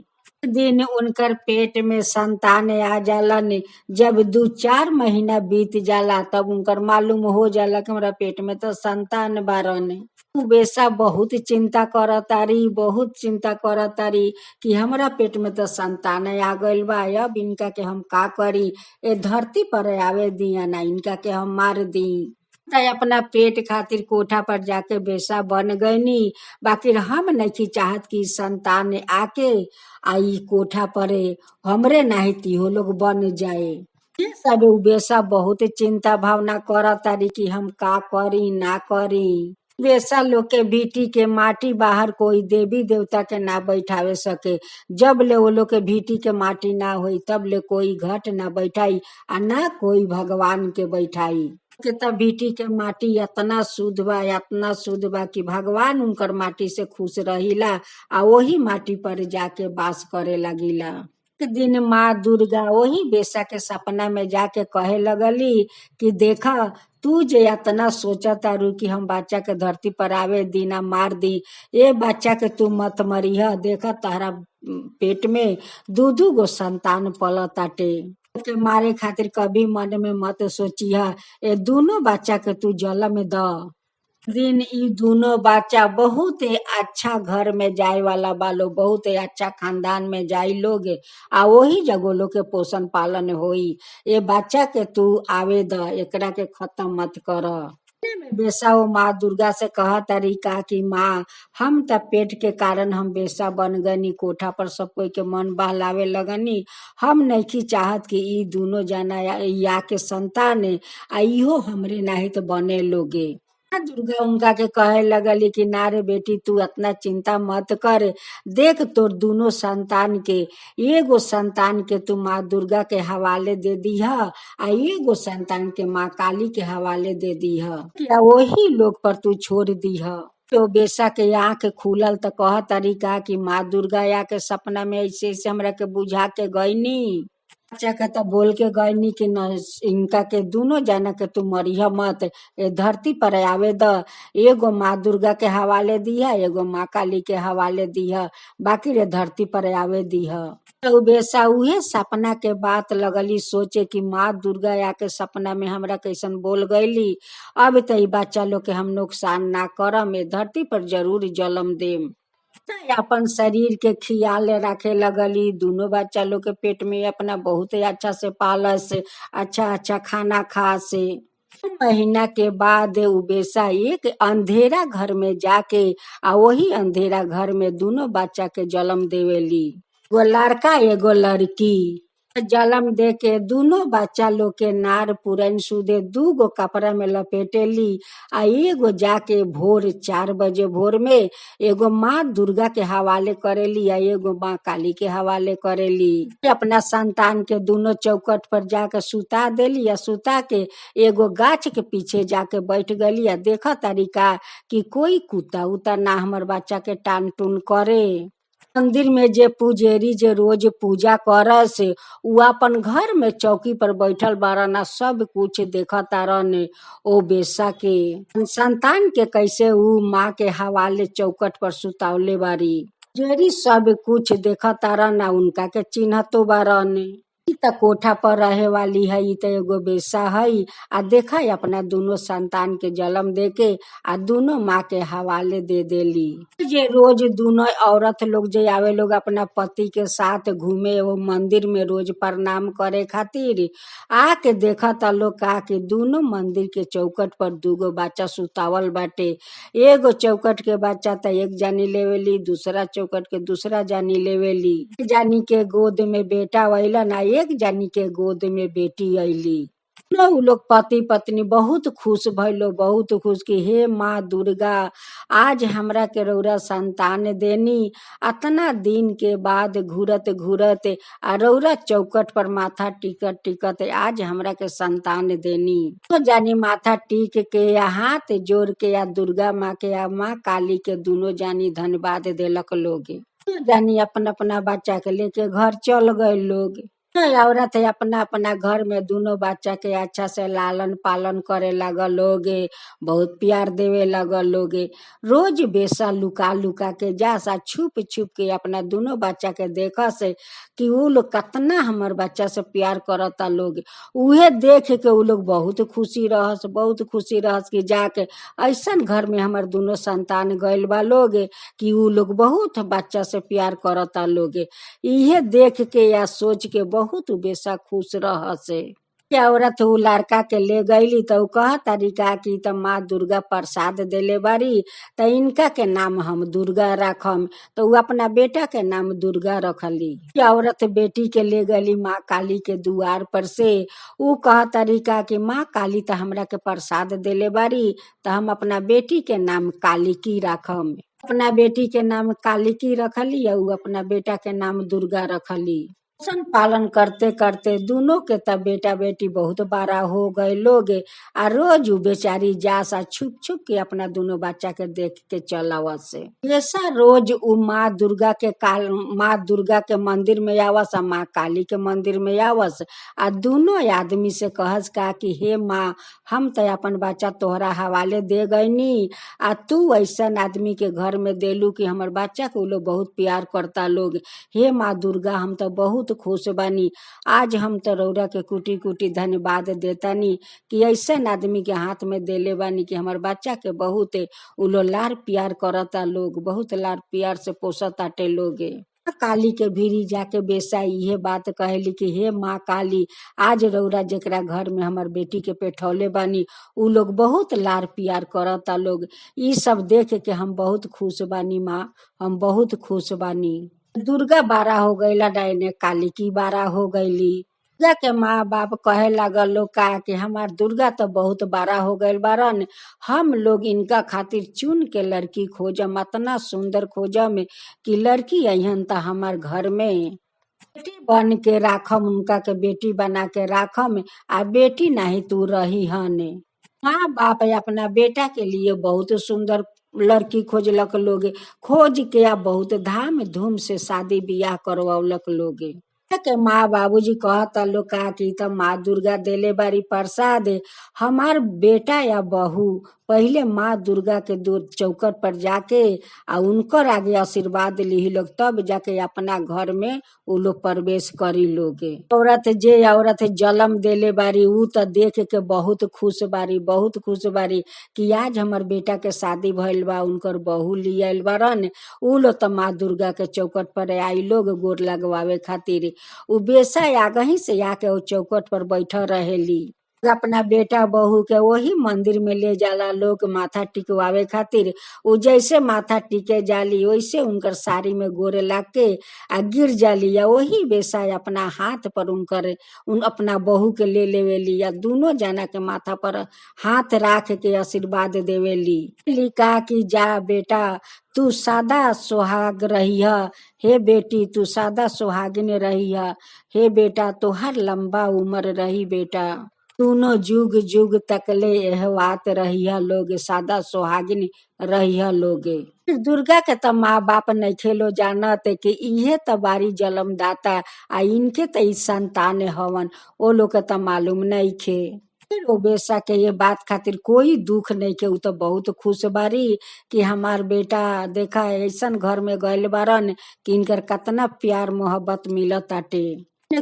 एक दिन उनकर पेट में संतान आ जालन, जब 2-4 महीना बीत जाला तब उनकर मालूम हो जाला कि हमारा पेट में तो संतान बारन। उ बेसा बहुत चिंता करतारी, बहुत चिंता करतारी कि हमरा पेट में तो संतान आ गइल बा, अब इनका के हम का करी, ए धरती पर आवे दिया ना, इनका के हम मार दी। अपना पेट खातिर कोठा पर जाके बेसा बन गईनी, बाकी हम नहीं चाहत कि संतान आके आई कोठा पर हमरे नहीं तिहो लोग बन जाए। ये सब उ बेसा बहुत चिंता भावना करतारी कि हम का करी ना करी। बेसा लोग के भीटी के माटी बाहर कोई देवी देवता के ना बैठावे सके, जब ले वो लोग के भीटी के माटी ना होई तब ले कोई घट ना बैठाई, आ ना कोई भगवान के बैठाई। के तब भीटी के माटी इतना शुद्ध बा, इतना शुद्ध बा कि भगवान उनकर माटी से खुश रहिला, आ वही माटी पर जाके वास करे लगिला। एक दिन माँ दुर्गा वही बेसा के सपना में जाके कहे लगली कि देखा, तू जे इतना सोचा तारू कि हम बच्चा के धरती पर आवे दी ना मार दी, ये बच्चा के तू मत मरिह, देखा तारा पेट में 2-2 गो संतान पलताटे। के मारे खातिर कभी मन में मत सोचिह, ये दोनों बच्चा के तू जन्म द। दिन ई दोनों बच्चा बहुत अच्छा घर में जाए वाला बालो, बहुत अच्छा खानदान में जाई लोग, आ वही जगह लोग के पोषण पालन होई। ये बच्चा के तू आवे द, एकरा के खत्म मत कर। बेसा वो माँ दुर्गा से कहा तरीका कि माँ, हम त पेट के कारण हम बेसा बन गनी, कोठा पर सब कोई के मन बहलावे लगनी, हम नहीं चाहत कि ई दोनों जना या के संतान आ इहो हमरे नहीं तो बने लोगे। माँ दुर्गा उनका के कहे लगली कि ना रे बेटी, तू इतना चिंता मत कर, देख तोर दोनों संतान के एगो संतान के तू माँ दुर्गा के हवाले दे दीह, आ एगो संतान के माँ काली के हवाले दे दीह, या वही लोग पर तू छोड़ दीह। तो बेसा के आँख खुलल तो कह तरीका कि माँ दुर्गा या के सपना में ऐसे ऐसे हमरा के बुझा के गईनी, बच्चा के तो बोल के गईनी कि न, इनका के दोनों जना के तू मरिह मत, ए धरती पर आवे द, एगो माँ दुर्गा के हवाले दिया, एगो माँ काली के हवाले दिया, बाकी रे धरती पर आवे दिया। तो बेसा उहे सपना के बात लगली सोचे कि माँ दुर्गा आके सपना में हमरा कैसन बोल गईली, अब तो बच्चा लोग के हम नुकसान ना करम, ए धरती पर जरूर जन्म देम। अपन शरीर के ख्याल रखे लगली, दोनों बच्चा लोग के पेट में अपना बहुत अच्छा से पाल से, अच्छा अच्छा खाना खा से। महीना के बाद उ बेसा एक अंधेरा घर में जाके आ वही अंधेरा घर में दोनों बच्चा के जन्म देवेली, एगो लड़का एगो लड़की। जन्म दे के दोनों बच्चा लोग के नार पुरन सुदे 2 गो कपड़ा में लपेटेली, आ एगो जाके भोर 4 बजे भोर में एगो माँ दुर्गा के हवाले करेली, आ एगो माँ काली के हवाले करेली। अपना संतान के दोनों चौकट पर जाके सुता देली, आ सुता के एगो गाछ के पीछे जाके बैठ गली, आ देखा तरीका कि कोई कुत्ता उता ना हमर बच्चा के टान टून करे। मंदिर में जे पुजेरी जे रोज पूजा करस उ अपन घर में चौकी पर बैठल बारन आ सब कुछ देखा तारन ओ बेसा के संतान के कैसे उ माँ के हवाले चौकट पर सुतावले बारी। पुजेरी सब कुछ देखा तारन आ उनका के चिन्हतो बारन। ई त कोठा पर रहे वाली है, ई त एगो बेसा है आ देखा अपना दोनों संतान के जन्म देके आ दोनों माँ के हवाले दे देली। जे रोज दोनों औरत लोग जे आवे लोग अपना पति के साथ घूमे वो मंदिर में रोज प्रणाम करे खातिर आके देखा ता लोग का कि दोनों मंदिर के चौकट पर दूगो बच्चा सुतावल बाटे। एगो चौकट के बच्चा त एक जानी लेवेली, दूसरा चौकट के दूसरा जानी लेवेली। एक जानी के गोद में बेटा वैला ना, एक जानी के गोद में बेटी अली। उ लोग पति पत्नी बहुत खुश भइलो, बहुत खुश कि हे माँ दुर्गा आज हमरा के रौरा संतान देनी। अतना दिन के बाद घूरत घूरत आ रौरा चौकट पर माथा टिकत टिकत आज हमरा के संतान देनी। तो जानी माथा टिक के या हाथ जोड़ के या दुर्गा माँ के या माँ काली के दोनों जानी धन्यवाद देलक लोग। तो जानी अपना अपना बच्चा के लेके घर चल गए लोग। औरत अपना अपना घर में दोनों बच्चा के अच्छा से लालन पालन करे लगल लोग, बहुत प्यार देवे लगल लोग। रोज बेसा लुका लुका के जासा छुप छुप के अपना दोनों बच्चा के देखा से कि उ लोग कितना हमर बच्चा से प्यार करता लोग। उहे देख के उ लोग बहुत खुशी रहस, बहुत खुशी रहस कि जाके ऐसन घर में हमर दोनों संतान गइल बा लोग कि उ लोग बहुत बच्चा से प्यार करता लोग। इहे देख के या सोच के बहुत बेसा खुश रहसे। औरत उ लड़का के ले गईली तो कह तरीका की त माँ दुर्गा प्रसाद देले बारी त इनका के नाम हम दुर्गा रखम। तो उ अपना बेटा के नाम दुर्गा रखली। औरत बेटी के ले गली माँ काली के द्वार पर से। उ कह तरीका की माँ काली त हमरा के प्रसाद देले बारी त हम अपना बेटी के नाम काली की रखम। अपना बेटी के नाम काली की रखली या उ अपना बेटा के नाम दुर्गा रखली। पोषण पालन करते करते दोनों के तब बेटा बेटी बहुत बड़ा हो गए लोग। आ रोज उ बेचारी जासा छुप छुप के अपना दोनों बच्चा के देख के चलावत से। ऐसा रोज उ माँ दुर्गा के मंदिर में आवस आ माँ काली के मंदिर में आवस आ दोनों आदमी से कहस का कि हे माँ हम तो अपन बच्चा तोहरा हवाले दे गईनी आ तू ऐसन आदमी के घर में देलू कि हमर बच्चा को लोग बहुत प्यार करता लोग। हे माँ दुर्गा हम तो बहुत खुश बानी। आज हम तो रौरा के कुटी कुटी धन्यवाद देतानी कि ऐसन आदमी के हाथ में देले बानी कि हमर बच्चा के बहुत उ लोग लार प्यार करता लोग, बहुत लार प्यार से पोसताटे लोगे। काली के भीरी जाके बेसा इहे बात कहली कि हे माँ काली आज रौरा जेकरा घर में हमर बेटी के पेठौले बानी उ लोग बहुत लार प्यार करता लोग। ई सब देख के हम बहुत खुश बानी माँ, हम बहुत खुश बानी। दुर्गा बारा हो गईला डायने काली की बारा हो गईली। दुर्गा के माँ बाप कहे लागल लोग का कि हमार दुर्गा तो बहुत बड़ा हो गईल बारन, हम लोग इनका खातिर चुन के लड़की खोजम, इतना सुंदर खोजम कि लड़की अहन त हमार घर में बेटी बन के राखम, उनका के बेटी बना के राखम आ बेटी नहीं तू रही हने। माँ बाप अपना बेटा के लिए बहुत सुंदर लड़की खोजलक लोग, खोज के आ बहुत धाम धूम से शादी बियाह करवलक लोग। के माँ बाबूजी कहता लोग का कि त माँ दुर्गा देले बारी प्रसाद, हमार बेटा या बहू पहले माँ दुर्गा के चौकट पर जाके आ उनकर आगे आशीर्वाद ली लोग, तब जाके अपना घर में उ लोग प्रवेश करी लोगे। औरत जन्म देले बारी उ त देख के बहुत खुश बारी, बहुत खुश बारी कि आज हमर बेटा के शादी भइल बा, उनकर बहू लियाल बारन। उ लोग त माँ दुर्गा के चौकट पर आई लोग गोर लगवावे खातिर। उ बेसा आगही से आके उ चौकट पर बैठा रहेली। अपना बेटा बहू के वही मंदिर में ले जाला लोग माथा टिकवावे खातिर। उ जैसे माथा टिके जाली वैसे उनकर साड़ी में गोरे लाग के आ गिर जाली या वही बेसा अपना हाथ पर उन अपना बहू के ले लेवेली या दोनों जना के माथा पर हाथ राख के आशीर्वाद देवेली। लिखा कि जा बेटा तू सादा सुहाग रही है, हे बेटी तू सादा सुहागिन रही है, हे बेटा तोहर लंबा उम्र रही बेटा। दोनों जुग जुग तकले एहवात रहिया लोग, सादा सोहागिन रहिया लोगे। दुर्गा के त माँ बाप नइखे लो जानत कि इहे त बारी जन्म दाता, आ इनके त ई संतान हवन, ओ लोग के त मालूम नइखे। फिर ओ बेसा के ये बात खातिर कोई दुख नहीं के, उ तो बहुत खुश बारी कि हमार बेटा देखा ऐसन घर में गइल बारन कि इनकर कतना प्यार मोहब्बत मिलत ताटे।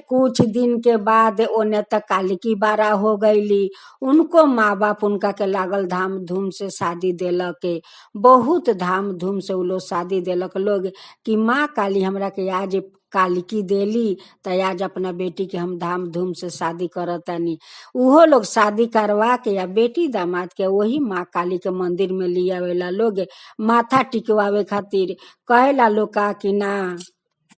कुछ दिन के बाद ओने तक कालिकी बारा हो गईली। उनको माँ बाप उनका के लागल धाम धूम से शादी देलक के, बहुत धाम धूम से उ लोग शादी देलक लोग कि माँ काली हमरा के आज कालिकी देली, त आज अपना बेटी के हम धाम धूम से शादी करतानी। उहो लोग शादी करवा के या बेटी दामाद के वही माँ काली के मंदिर में लिया आवेला लोग माथा टिकवावे खातिर। कहेला लोग का कि ना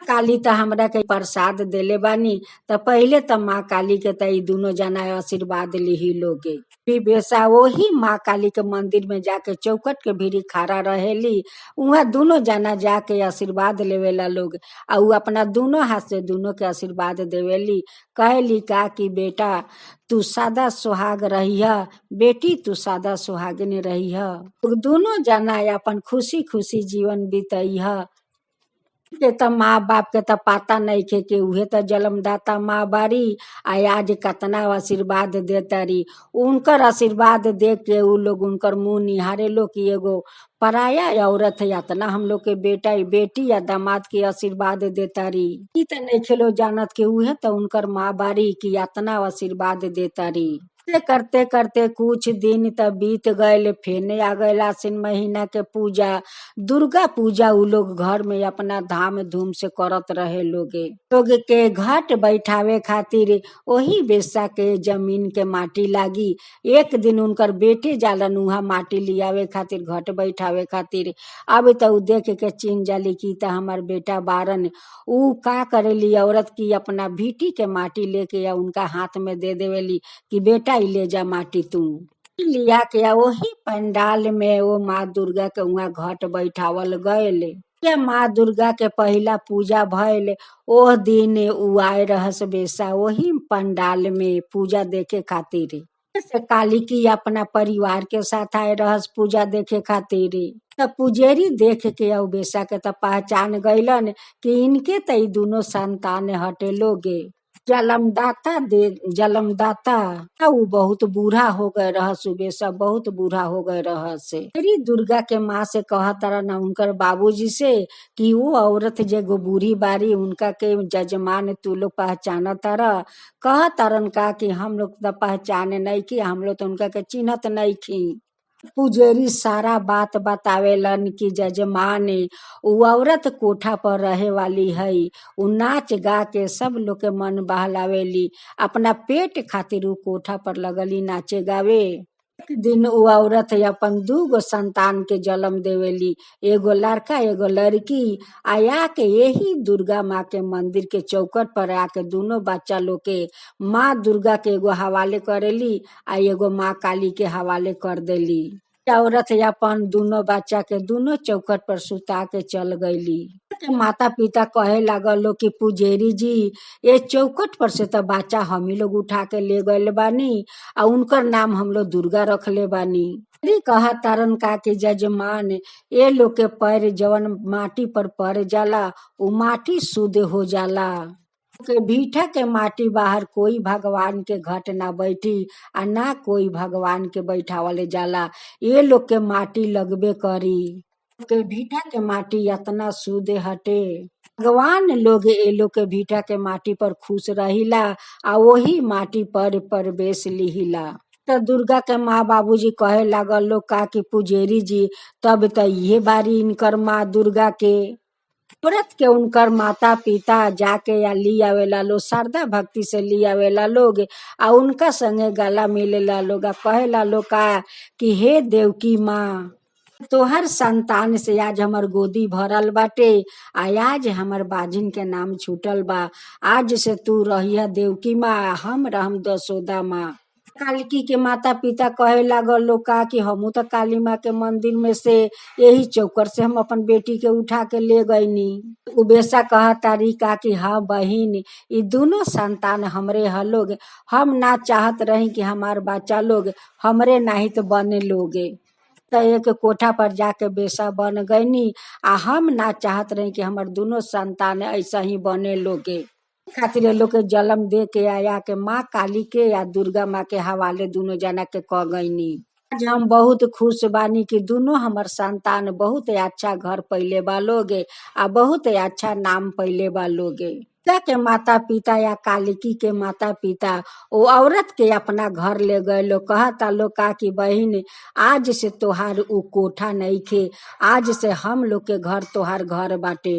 काली त हमरा के प्रसाद देले बानी, त पहिले त माँ काली के त ई दोनों जना आशीर्वाद लिही लोगे। बेसा वही माँ काली के मंदिर में जाके चौकट के भीड़ी खड़ा रहेली, उहाँ दोनों जना जाके आशीर्वाद लेवेला लोग, आ उ अपना दोनों हाथ से दोनों के आशीर्वाद देवेली। कहेली का कि बेटा तू सादा सुहाग रहिया, बेटी तू सादा सुहागिन रहिया। दोनों जना अपन खुशी खुशी जीवन बीतैया। के त माँ बाप के त पाता नइखे कि उहे त जन्मदाता माँ बारी, आ आज कतना आशीर्वाद देतारी। उनकर आशीर्वाद देख के उ लोग उनकर मुंह निहारे लो कि एगो पराया औरत है अतना हम लोग के बेटा बेटी या दामाद के आशीर्वाद देतारी। ई त नइखे लो जानत कि उहे त उनकर माँ बारी कि अतना आशीर्वाद देतारी। करते करते कुछ दिन त बीत गए, फेने आ गए आश्विन महीना के पूजा, दुर्गा पूजा उ लोग घर में अपना धाम धूम से करत रहे लोगे। लोग के घाट बैठावे खातिर वही बेसा के जमीन के माटी लागी। एक दिन उनकर बेटे जालन उहा माटी लियावे खातिर घट बैठावे खातिर। अब त उ देख के चिन्ह जाली कि त हमार बेटा बारन। उ का करेली औरत की अपना भीटी के माटी लेके या उनका हाथ में दे देवेली कि बेटा ई ले जा माटी तू। लिया के वही पंडाल में वो माँ दुर्गा के उहाँ घट बैठावल गयल। ये माँ दुर्गा के पहला पूजा भयल, ओह दिन उ आए रहस बेसा वही पंडाल में पूजा देखे खातिर। से काली की अपना परिवार के साथ आए रहस पूजा देखे खातिर। त पुजेरी देख के औ बेसा के त पहचान गइलन कि इनके त ई दोनों संतान हटे लोगे। जलमदाता उ बहुत बूढ़ा हो गए रहस, बेसा बहुत बूढ़ा हो गए रहस। तेरी दुर्गा के माँ से कहतारा ना उनकर बाबूजी से कि वो औरत जे गो बूढ़ी बारी उनका के जजमान तू लोग पहचान तारा। कहतारन का कि हम लोग तो पहचाने नहीं की, हम लोग तो उनका के चिन्हत नहीं की। पुजेरी सारा बात बतावेलन कि जजमान उ औरत कोठा पर रहे वाली है, उ नाच गा के सब लोग के मन बहलावेली। अपना पेट खातिर उ कोठा पर लगली नाचे गावे। एक दिन उ औरत अपन 2 गो संतान के जन्म देवेली, एगो लड़का एगो लड़की। आया के यही दुर्गा माँ के मंदिर के चौकट पर आके दोनों बच्चा लोग के माँ दुर्गा के एगो हवाले करेली, आ एगो माँ काली के हवाले कर देली। औरत अपन दोनों बच्चा के दोनों चौकट पर सुता के चल गईली। माता पिता कहे लागलो कि पुजेरी जी ये चौकट पर से तो बच्चा हम ही लोग उठा के ले गए बानी, आ उनकर नाम हम लोग दुर्गा रख ले बानी। कहा तारन का के जजमान ये लोग के पैर जवन माटी पर पड़ जाला उ माटी शुद्ध हो जाला। के भीठा के माटी बाहर कोई भगवान के घट ना बैठी, आ ना कोई भगवान के बैठावले जाला। ये लोग के माटी लगबे करी के भीठा के माटी इतना शुद्ध हटे। भगवान लोग ये लोग के भीठा के माटी पर खुश रहिला, आ वही माटी पर प्रवेश लिहिला। तो दुर्गा के माँ बाबूजी कहे लागल लोग का कि पुजेरी जी तब त ये बारी इनकर माँ दुर्गा के। व्रत के उनकर माता पिता जाके या ली आवेला लोग, श्रद्धा भक्ति से ली आवेला लोग, आ उनका संगे गला मिलेला लोग, आ कहेला लोग का कि हे देवकी माँ तोहर संतान से आज हमर गोदी भरल बाटे, आज हमर बाजिन के नाम छूटल बा। आज से तू रहिया देवकी माँ, हम रहम दशोदा माँ। कालिकी के माता पिता कहे लागल लोग का कि हमू तो काली माँ के मंदिर में से यही चौकर से हम अपन बेटी के उठा के ले गईनी। उबेसा कह तारी का कि हाँ बहिन, ये दोनों संतान हमरे ह लोग, हम ना चाहत रही कि हमार बच्चा लोग हमरे नहीं तो बने लोगे। तो एक कोठा पर जाके बेसा बन गईनी। आ हम ना चाहत रही कि हमार दोनों संतान ऐसा ही बने लोगे। खातिर ये लोग के जन्म दे के आया के माँ काली के या दुर्गा माँ के हवाले दोनों जना के कह गईनी। आज हम बहुत खुश बानी कि दोनों हमार संतान बहुत अच्छा घर पहले बा लोगे आ बहुत अच्छा नाम पहले बा लोगे। के माता पिता या कालिकी के माता पिता वो औरत के अपना घर ले गए लोग। कहता लोग का कि बहिन, आज से तोहार उ कोठा नहीं खे, आज से हम लोग के घर तोहार घर बाटे।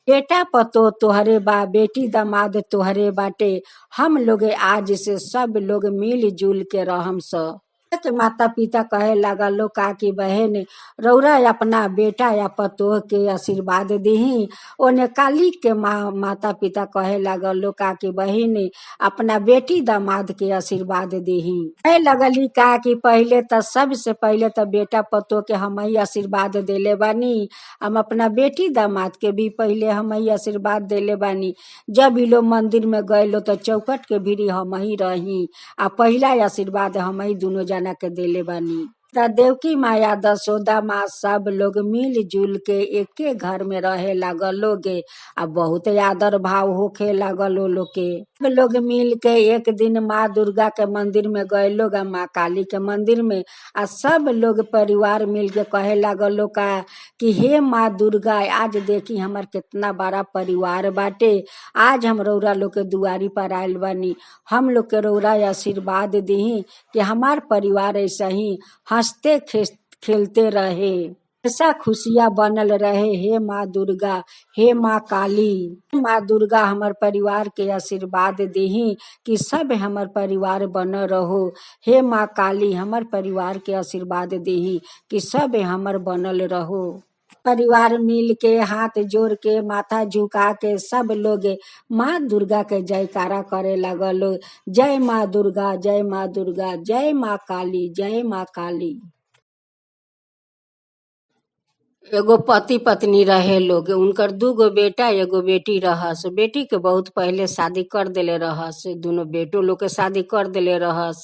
बेटा पतो तोहरे बा, बेटी दामाद तोहरे बाटे। हम लोग आज से सब लोग मिल जुल के रहम स। के माता पिता कहे लगा लो का कि बहन, रौरा अपना बेटा या पतोह के आशीर्वाद दीही। ओने काली के माता पिता कहे लगा लो का कि बहन, अपना बेटी दामाद के आशीर्वाद दीही। कहे लगली का कि पहले तो सबसे पहले तो बेटा पतोह के हम ही आशीर्वाद देले बानी। हम अपना बेटी दामाद के भी पहले हम ही आशीर्वाद देले बानी। जब ये लोग मंदिर में गए लो तो चौकट के भीड़ी हम ही रही आ पहला आशीर्वाद हम ही दोनों जना के देले बानी। देवकी माया दशोदा माँ सब लोग मिल जुल के एके घर में रहे लागल लोगे। आ बहुत आदर भाव होखे लागल लोग के। सब लोग मिल के एक दिन माँ दुर्गा के मंदिर में गए लोग आ माँ काली के मंदिर में। आ सब लोग परिवार मिल के कहे लागल लोग का कि हे माँ दुर्गा, आज देखी हमार कितना बड़ा परिवार बाटे। आज हम रौरा लोग के दुआरी पर आयल बानी। हम लोग के रौरा आशीर्वाद दी कि हमार परिवार ऐसा ही हंसते खेलते रहे, ऐसा खुशियाँ बनल रहे। हे माँ दुर्गा, हे माँ काली, माँ दुर्गा हमार परिवार के आशीर्वाद देही कि सब हमार परिवार बन रहो। हे माँ काली, हमार परिवार के आशीर्वाद देही कि सब हमार बनल रहो। परिवार मिल के हाथ जोड़ के माथा झुका के सब लोग माँ दुर्गा के जयकारा करे लगल। जय माँ दुर्गा, जय माँ दुर्गा, जय माँ काली, जय माँ काली। एगो पति पत्नी रहे लोग, उनकर दूगो बेटा एगो बेटी रहस। बेटी के बहुत पहले शादी कर देले रहस। दोनों बेटो लोग के शादी कर देले रहस।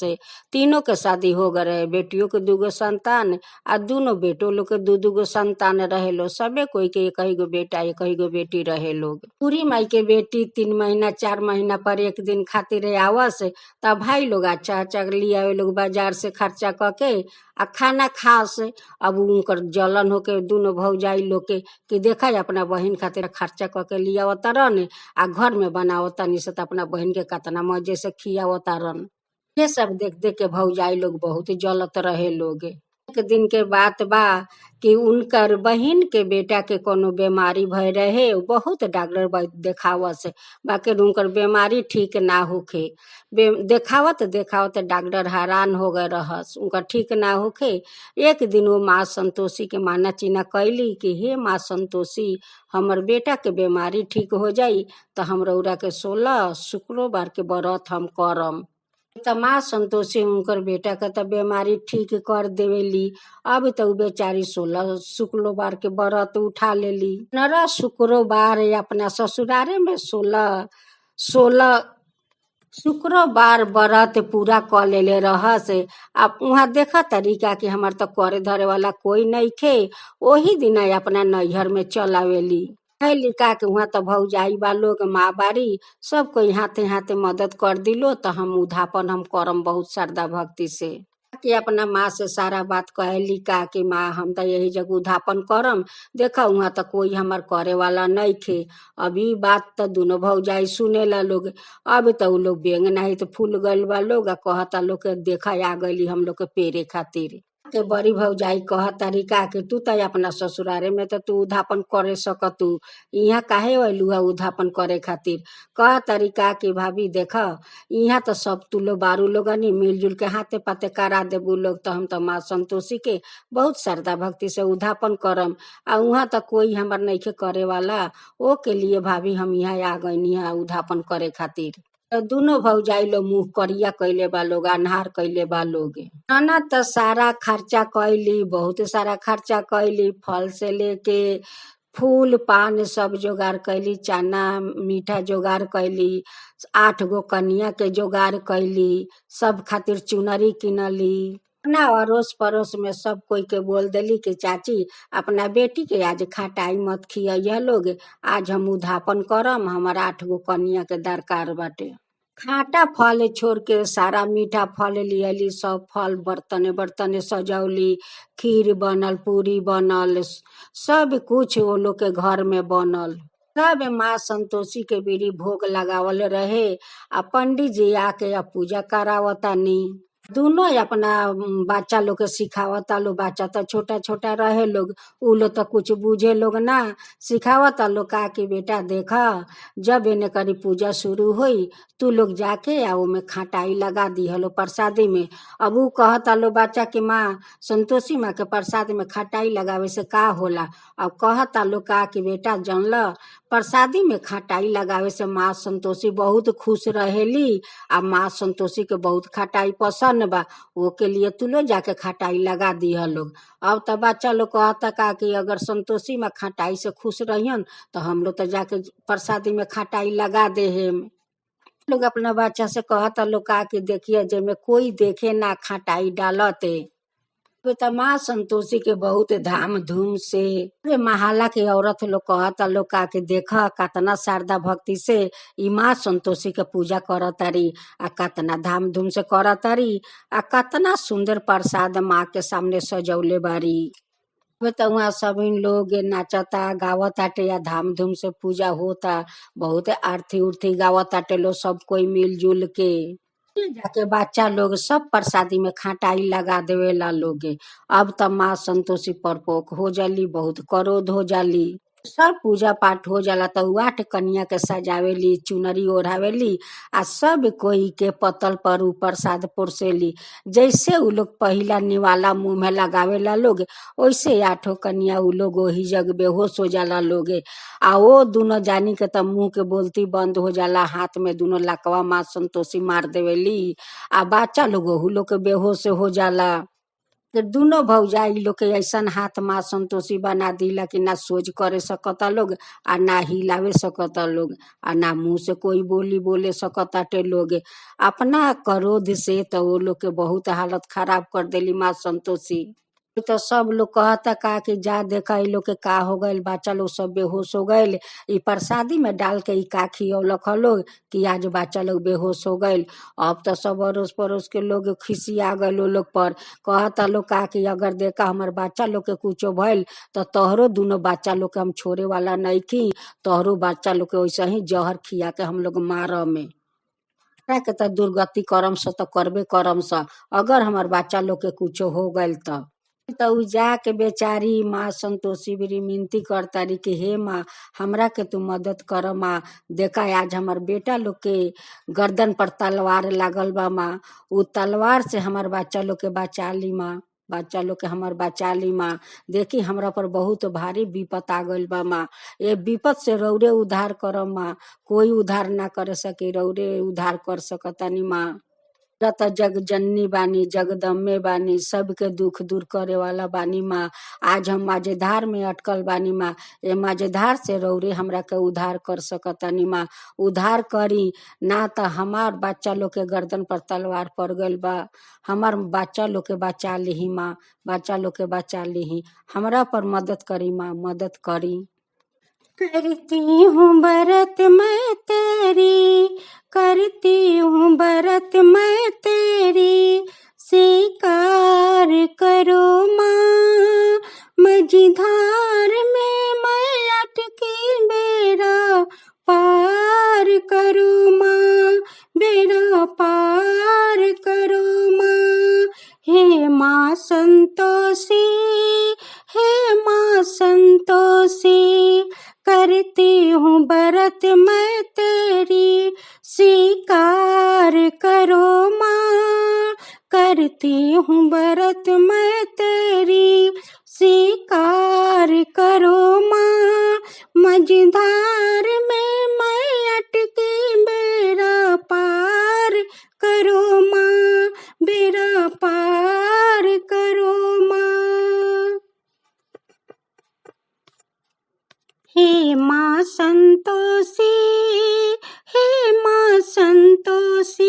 तीनों के शादी हो गए रहे। बेटियों के दूगो संतान आ दोनों बेटो लोग के दू दूगो संतान रहे लो। सबे कोई के एक ही गो बेटा एक ही गो बेटी रहे लोग। पूरी माई के बेटी 3 महीना 4 महीना पर एक दिन खातिर आवस, तब भाई लोग अच्छा अच्छा लिया लोग बाजार से खर्चा करके आ खाना खास। अब उनकर जलन होके दोनों भौजाई लोग के कि देखा अपना बहन खातिर खर्चा करके लिया तरन आ घर में बनाओ तनी से अपना बहन के कतना मजे से खिया तरन। ये सब देख देख के भौजाई लोग बहुत जलत रहे लोग। एक दिन के बात बा कि उनकर बहन के बेटा के कोनो बीमारी भय रहे। बहुत डॉक्टर देखावत, बाकी उनकर बीमारी ठीक ना होखे। देखावत देखावत डॉक्टर हैरान हो गए रहस, उनका ठीक ना होखे। एक दिन वो माँ संतोषी के माना चीना कैली कि हे माँ संतोषी, हमर बेटा के बीमारी ठीक हो जाई तो हम रौरा के 16 शुक्रवार के व्रत हम करम। त माँ संतोषी उनकर बेटा का तो बीमारी ठीक कर देवेली। अब तो बेचारी 16 शुक्रवार के व्रत उठा लेली। 15 शुक्रवार अपना ससुरारे में 16 शुक्रवार व्रत पूरा कर लेले रहस। अब वहाँ देखा तरीका कि हमार तो करे धरे वाला कोई नहीं खे। वही दिन अपना नैहर में चल आवेली। लिखा के वहाँ तो भौजाई बा लोग, माँ बारी, सब कोई हाथे हाथे मदद कर दिलो। तो हम उधापन हम करम बहुत श्रद्धा भक्ति से कि अपना माँ से सारा बात कहली का कि माँ हम तो यही जगह उधापन करम। देखा वहाँ तो कोई हमार करे वाला नहीं थे। अभी बात तो दोनों भौजाई सुनेला लोग। अब तो उ लोग बेंग नहीं तो फूल गल बा लोग आ कहता लोग के देखा आ गई हम लोग के पेरे खातिर। के बड़ी भौजाई कह तरीका कि तू तो अपना ससुरारे में तो तू उधापन करे सकतू, यहाँ काहे अइलू है उधापन करे खातिर। कह तरीका कि भाभी देखा यहाँ तो सब तू लो बारू लोगनी मिलजुल के हाथे पाते करा देबू लोग। तो हम तो माँ संतोषी के बहुत श्रद्धा भक्ति से उधापन करम आ वहाँ तो कोई हमार नहीं के करे वाला। ओ के लिए भाभी हम यहाँ आ गई यहाँ उधापन करे खातिर। तो दोनों भौजाई लोग मुंह करिया कैले बा लोग, अन्हार कैले बा लोग। ननद तो सारा खर्चा कैली, बहुत सारा खर्चा कैली, फल से लेके फूल पान सब जोगाड़ कैली, चना मीठा जोगाड़ कैली, 8 गो कन्या के जोगाड़ कैली, सब खातिर चुनरी किनली। अपना अड़ोस पड़ोस में सब कोई के बोल देली कि चाची अपना बेटी के आज खटाई मत खिया लोग, आज हम उधापन करम, हमारा 8 गो कन्या के दरकार बाटे। खाटा फल छोड़ के सारा मीठा फल लियली, सब फल बर्तने बर्तने सजौली, खीर बनल, पूरी बनल, सब कुछ वो लोग के घर में बनल। सब माँ संतोषी के बीड़ी भोग लगावल रहे। आ पंडित जी आके पूजा करावतानी। दोनों अपना बच्चा लोग के सिखावता लोग, बच्चा तो छोटा छोटा रहे लोग, उ लोग तो कुछ बूझे लोग ना, सिखावता लोग का कि बेटा देखा जब इन्हें करी पूजा शुरू हुई तू लोग जाके आ में खटाई लगा दी हलो प्रसादी में। अब उ कहता लो बच्चा कि माँ संतोषी माँ के प्रसाद में खटाई लगावे से का होला। अब कहता लोग का कि बेटा जानला प्रसादी में खटाई लगावे से माँ संतोषी बहुत खुश रहेली, आ माँ संतोषी के बहुत खटाई पसंद बा, वो के लिए तू लोग जाके खटाई लगा दी लोग। अब तो बच्चा लोग कहता का कि अगर संतोषी में खटाई से खुश रहियन तो हम लोग तो जाके प्रसादी में खटाई लगा दे हम। लोग अपना बच्चा से कहता लोग का कि देखिए जेमे कोई देखे ना खटाई डालते। तो माँ संतोषी के बहुत धाम धूम से महाला के औरत लोग कहता लोग का कि देखा कतना शारदा भक्ति से ई माँ संतोषी के पूजा करतारी, आ कतना धाम धूम से करतारी, आ कतना सुंदर प्रसाद माँ के सामने सजौले बारी। तो वहाँ सभी लोग नाचता गावताटे या धाम धूम से पूजा होता, बहुत आरती उरती गावताटे लोग सब कोई मिलजुल के। जाके बच्चा लोग सब प्रसादी में खटाई लगा देवेला लोग। अब तो माँ संतोषी परपोक हो जाली, बहुत क्रोध हो जाली। सब पूजा पाठ हो जाला तो 8 कन्या के सजावेली, चुनरी ओढ़ावेली, आ सब कोई के पतल पर ऊ प्रसाद पोरसेली। जैसे उ लोग पहिला निवाला मुंह में लगावेला लोग, वैसे 8 कन्या उ लोग वही जग बेहोश हो जाला लोग। आ वो दोनों जानी के तब मुंह के बोलती बंद हो जाला, हाथ में दोनों लकवा माँ संतोषी मार देवेली, आ बच्चा लोग वहू लोग के बेहोश हो जाला। दोनों भौजाई लोग के ऐसन हाथ माँ संतोषी बना दिला कि ना सोच करे सकता लोग, आ ना हिलावे सकता लोग, आ ना मुंह से कोई बोली बोले सकताटे लोग। अपना क्रोध से तो वो लोग के बहुत हालत खराब कर देली माँ संतोषी। तो सब लोग कहता का कि जा देखा इ लोग के का हो गइल, बच्चा लोग सब बेहोश हो गइल, इ प्रसादी में डाल के इ का खियौलक लोग कि आज बच्चा लोग बेहोश हो गइल। अब तो सब अड़ोस पड़ोस के लोग खिसिया गइल वो लोग पर, कहता लोग का कि अगर देखा हमार बच्चा लोग के कुछो भइल तो तोहरो दोनों बच्चा लोग के हम छोड़े वाला नहीं की, तोहरो बच्चा लोग के वैसे ही जहर खिया के हम लोग मार में के तो दुर्गति करम स तो करबे करम स, अगर हमार बच्चा लोग के कुछो हो गइल तो उ जाके बेचारी माँ संतोषी बिरी मिनती करतारी कि हे माँ हमरा के तू मदद कर माँ, देखा आज हमार बेटा लोग के गर्दन पर तलवार लागल बा माँ, उ तलवार से हमार बच्चा लोग के बचा ली माँ, बच्चा लोग के हमार बचा ली माँ। देखी हमरा पर बहुत भारी विपत आ गइल बा माँ, ये विपत से रौरे उद्धार करम माँ, कोई उद्धार ना कर सके, रौरे उद्धार कर सकतानी माँ। त जग जननी बानी, जगदम्बे बानी, सबके दुख दूर करे वाला बानी माँ। आज हम माझेधार में अटकल बानी माँ, ये माझेधार से रौरे हमरा के उद्धार कर सकतानी माँ, उद्धार करी ना तो हमार बच्चा लोग के गर्दन पर तलवार पड़ गइल बा, हमार बच्चा लोग के बचा लीही माँ, बच्चा लोग के बचा लीही, हमरा पर मदद करी माँ, मदद करी। करती हूँ बरत मैं तेरी, करती हूँ बरत मैं तेरी, स्वीकार करो माँ। मझधार में मैं अटकी, बेड़ा पार करो माँ, बेड़ा पार करो माँ। हे माँ संतोषी, हे माँ संतोषी, करती हूँ बरत मैं तेरी, स्वीकार करो माँ। करती हूँ बरत मैं तेरी, स्वीकार करो माँ। मझधार में मैं अटकी, बेड़ा पार हे माँ संतोषी, हे माँ संतोषी,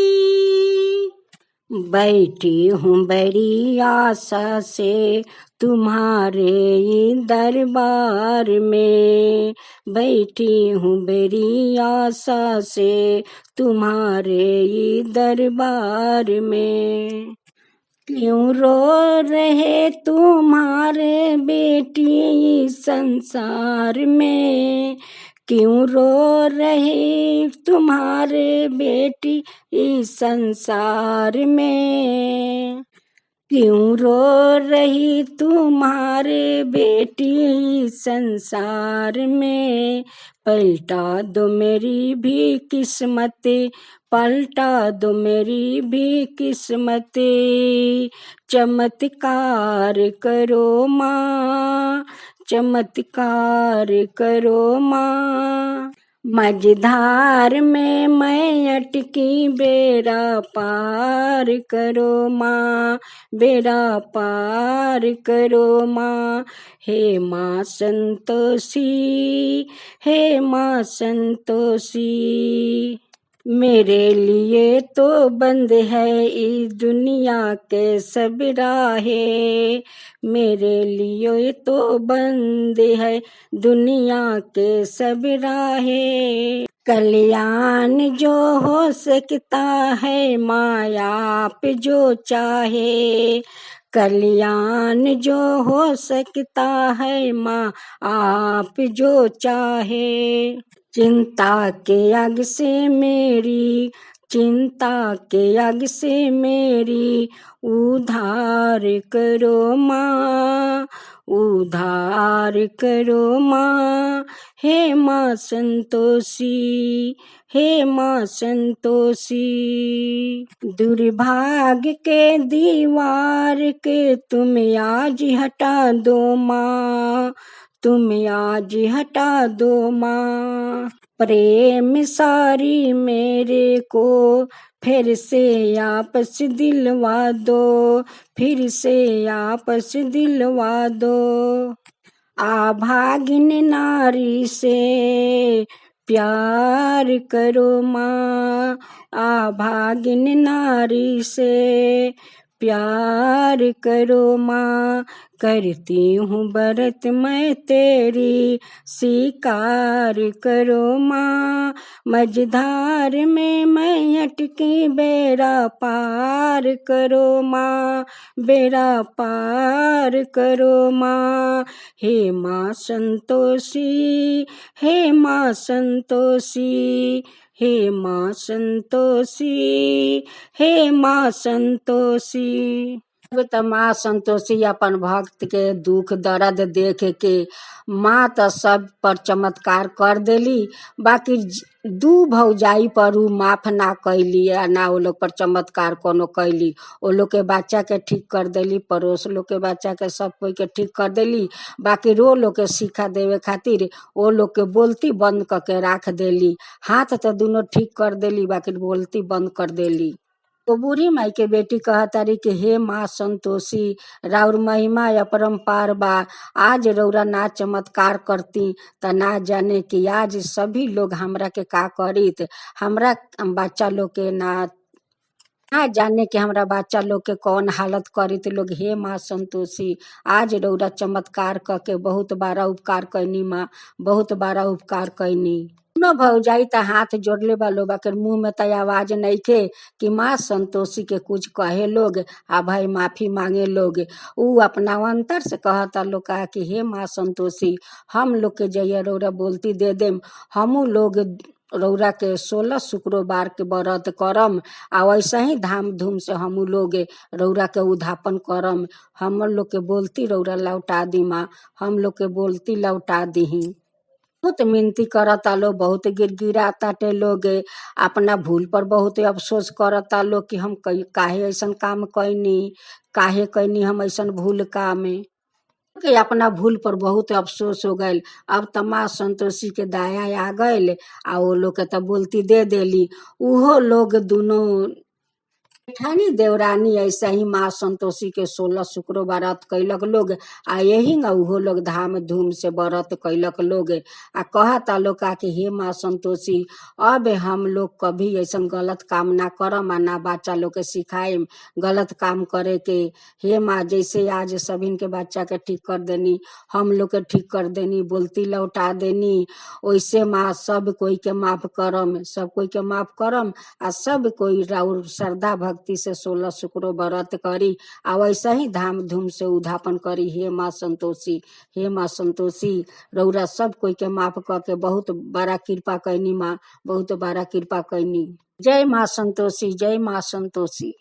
बैठी हूँ बड़ी आशा से तुम्हारे दरबार में, बैठी हूँ बड़ी आशा से तुम्हारे दरबार में। क्यों रो रहे तुम्हारे बेटी इस संसार में, क्यों रो रहे तुम्हारे बेटी इस संसार में, क्यों रो रही तुम्हारे बेटी इस संसार में। पलटा दो मेरी भी किस्मत, पलटा दो मेरी भी किस्मत, चमत्कार करो माँ, चमत्कार करो माँ। मझधार में मैं अटकी, बेड़ा पार करो माँ, बेड़ा पार करो माँ। हे माँ संतोषी, हे माँ संतोषी, मेरे लिए तो बंद है इस दुनिया के सब राहें, मेरे लिए तो बंद है दुनिया के सब राहें। कल्याण जो हो सकता है माँ आप जो चाहे, कल्याण जो हो सकता है माँ आप जो चाहे। चिंता के आग से मेरी, चिंता के आग से मेरी उद्धार करो माँ, उद्धार करो माँ। हे माँ संतोषी, हे माँ संतोषी, दुर्भाग्य के दीवार के तुम आज हटा दो माँ, तुम आज हटा दो माँ। प्रेम सारी मेरे को फिर से आपस दिलवा दो, फिर से आपस दिलवा दो। अभागिन नारी से प्यार करो माँ, अभागिन नारी से प्यार करो माँ। करती हूँ व्रत मैं तेरी, स्वीकार करो माँ। मझधार में मैं अटकी, बेड़ा पार करो माँ, बेड़ा पार करो माँ। हे माँ संतोषी, हे माँ संतोषी, हे माँ संतोषी, हे माँ संतोषी। त माँ संतोषी अपन भक्त के दुख दर्द देख के माँ तो सब पर चमत्कार कर देली, बाकी दू भौजाई पर उ माफ ना कैली आ ना वो लोग पर चमत्कार कोनो कैली। वो लोग के बच्चा के ठीक कर देली, पड़ोस लोग के बच्चा के सब कोई के ठीक कर देली, बाकी रो लोग के शिक्षा देवे खातिर वो लोग के बोलती बंद करके राख देली। हाथ तो दोनों ठीक कर देली, बाकी बोलती बंद कर देली। तो बूढ़ी माई के बेटी कहतारी कि हे माँ संतोषी, राउर महिमा अपरंपार बा, आज रौरा ना चमत्कार करती त ना जाने कि आज सभी लोग हमरा के का करीत, हमरा बच्चा लोग के ना जाने कि हमरा बच्चा लोग के कौन हालत करीत लोग। हे माँ संतोषी, आज रौरा चमत्कार करके बहुत बड़ा उपकार कैनी माँ, बहुत बड़ा उपकार कैनी। दोनों भौजाई त हाथ जोड़ले बा लोग, बाकी मुंह में त आवाज नइखे कि माँ संतोषी के कुछ कहे लोग आ भाई माफी मांगे लोग। उ अपना अंतर से कहता लोग का कि हे माँ संतोषी, हम लोग के जइया रौरा बोलती दे देम, हमू लोग रौरा के 16 शुक्रवार के व्रत करम आ वैसा ही धाम धूम से हमू लोग रौरा के उद्यापन करम। हम लोग के बोलती रौरा लौटा दी माँ, हम लोग के बोलती लौटा दीही। बहुत मिनती करता लोग, बहुत गिड़गिड़ाताटे लोग, अपना भूल पर बहुत अफसोस करता लोग कि हम काहे ऐसन काम कैनी, काहे कैनी हम ऐसन भूल काम कि अपना भूल पर बहुत अफसोस हो गईल। अब त माँ संतोषी के दया आ गईल आ वो लोग के त बोलती दे देली। उहो लोग दोनों जेठानी देवरानी ऐसा ही माँ संतोषी के 16 शुक्र व्रत कैलक लोग। आ यही न उहो लोग धाम धूम से व्रत कैलक लोग। आ कहता लोग का कि हे माँ संतोषी, अब हम लोग कभी ऐसा गलत काम ना करम आ ना बच्चा लोग के सिखाएम गलत काम करे के। हे माँ, जैसे आज सभी के बच्चा के ठीक कर देनी, हम लोग के ठीक कर देनी, बोलती लौटा देनी, वैसे माँ सब कोई के माफ करम, सब कोई के माफ करम। आ सब कोई राउर श्रद्धा भक्ति से 16 शुक्र व्रत करी आ वैसा ही धाम धूम से उद्यापन करी। हे माँ संतोषी, हे माँ संतोषी, रौरा सब कोई के माफ करके बहुत बड़ा कृपा कैनी माँ, बहुत बड़ा कृपा कैनी। जय माँ संतोषी, जय माँ संतोषी।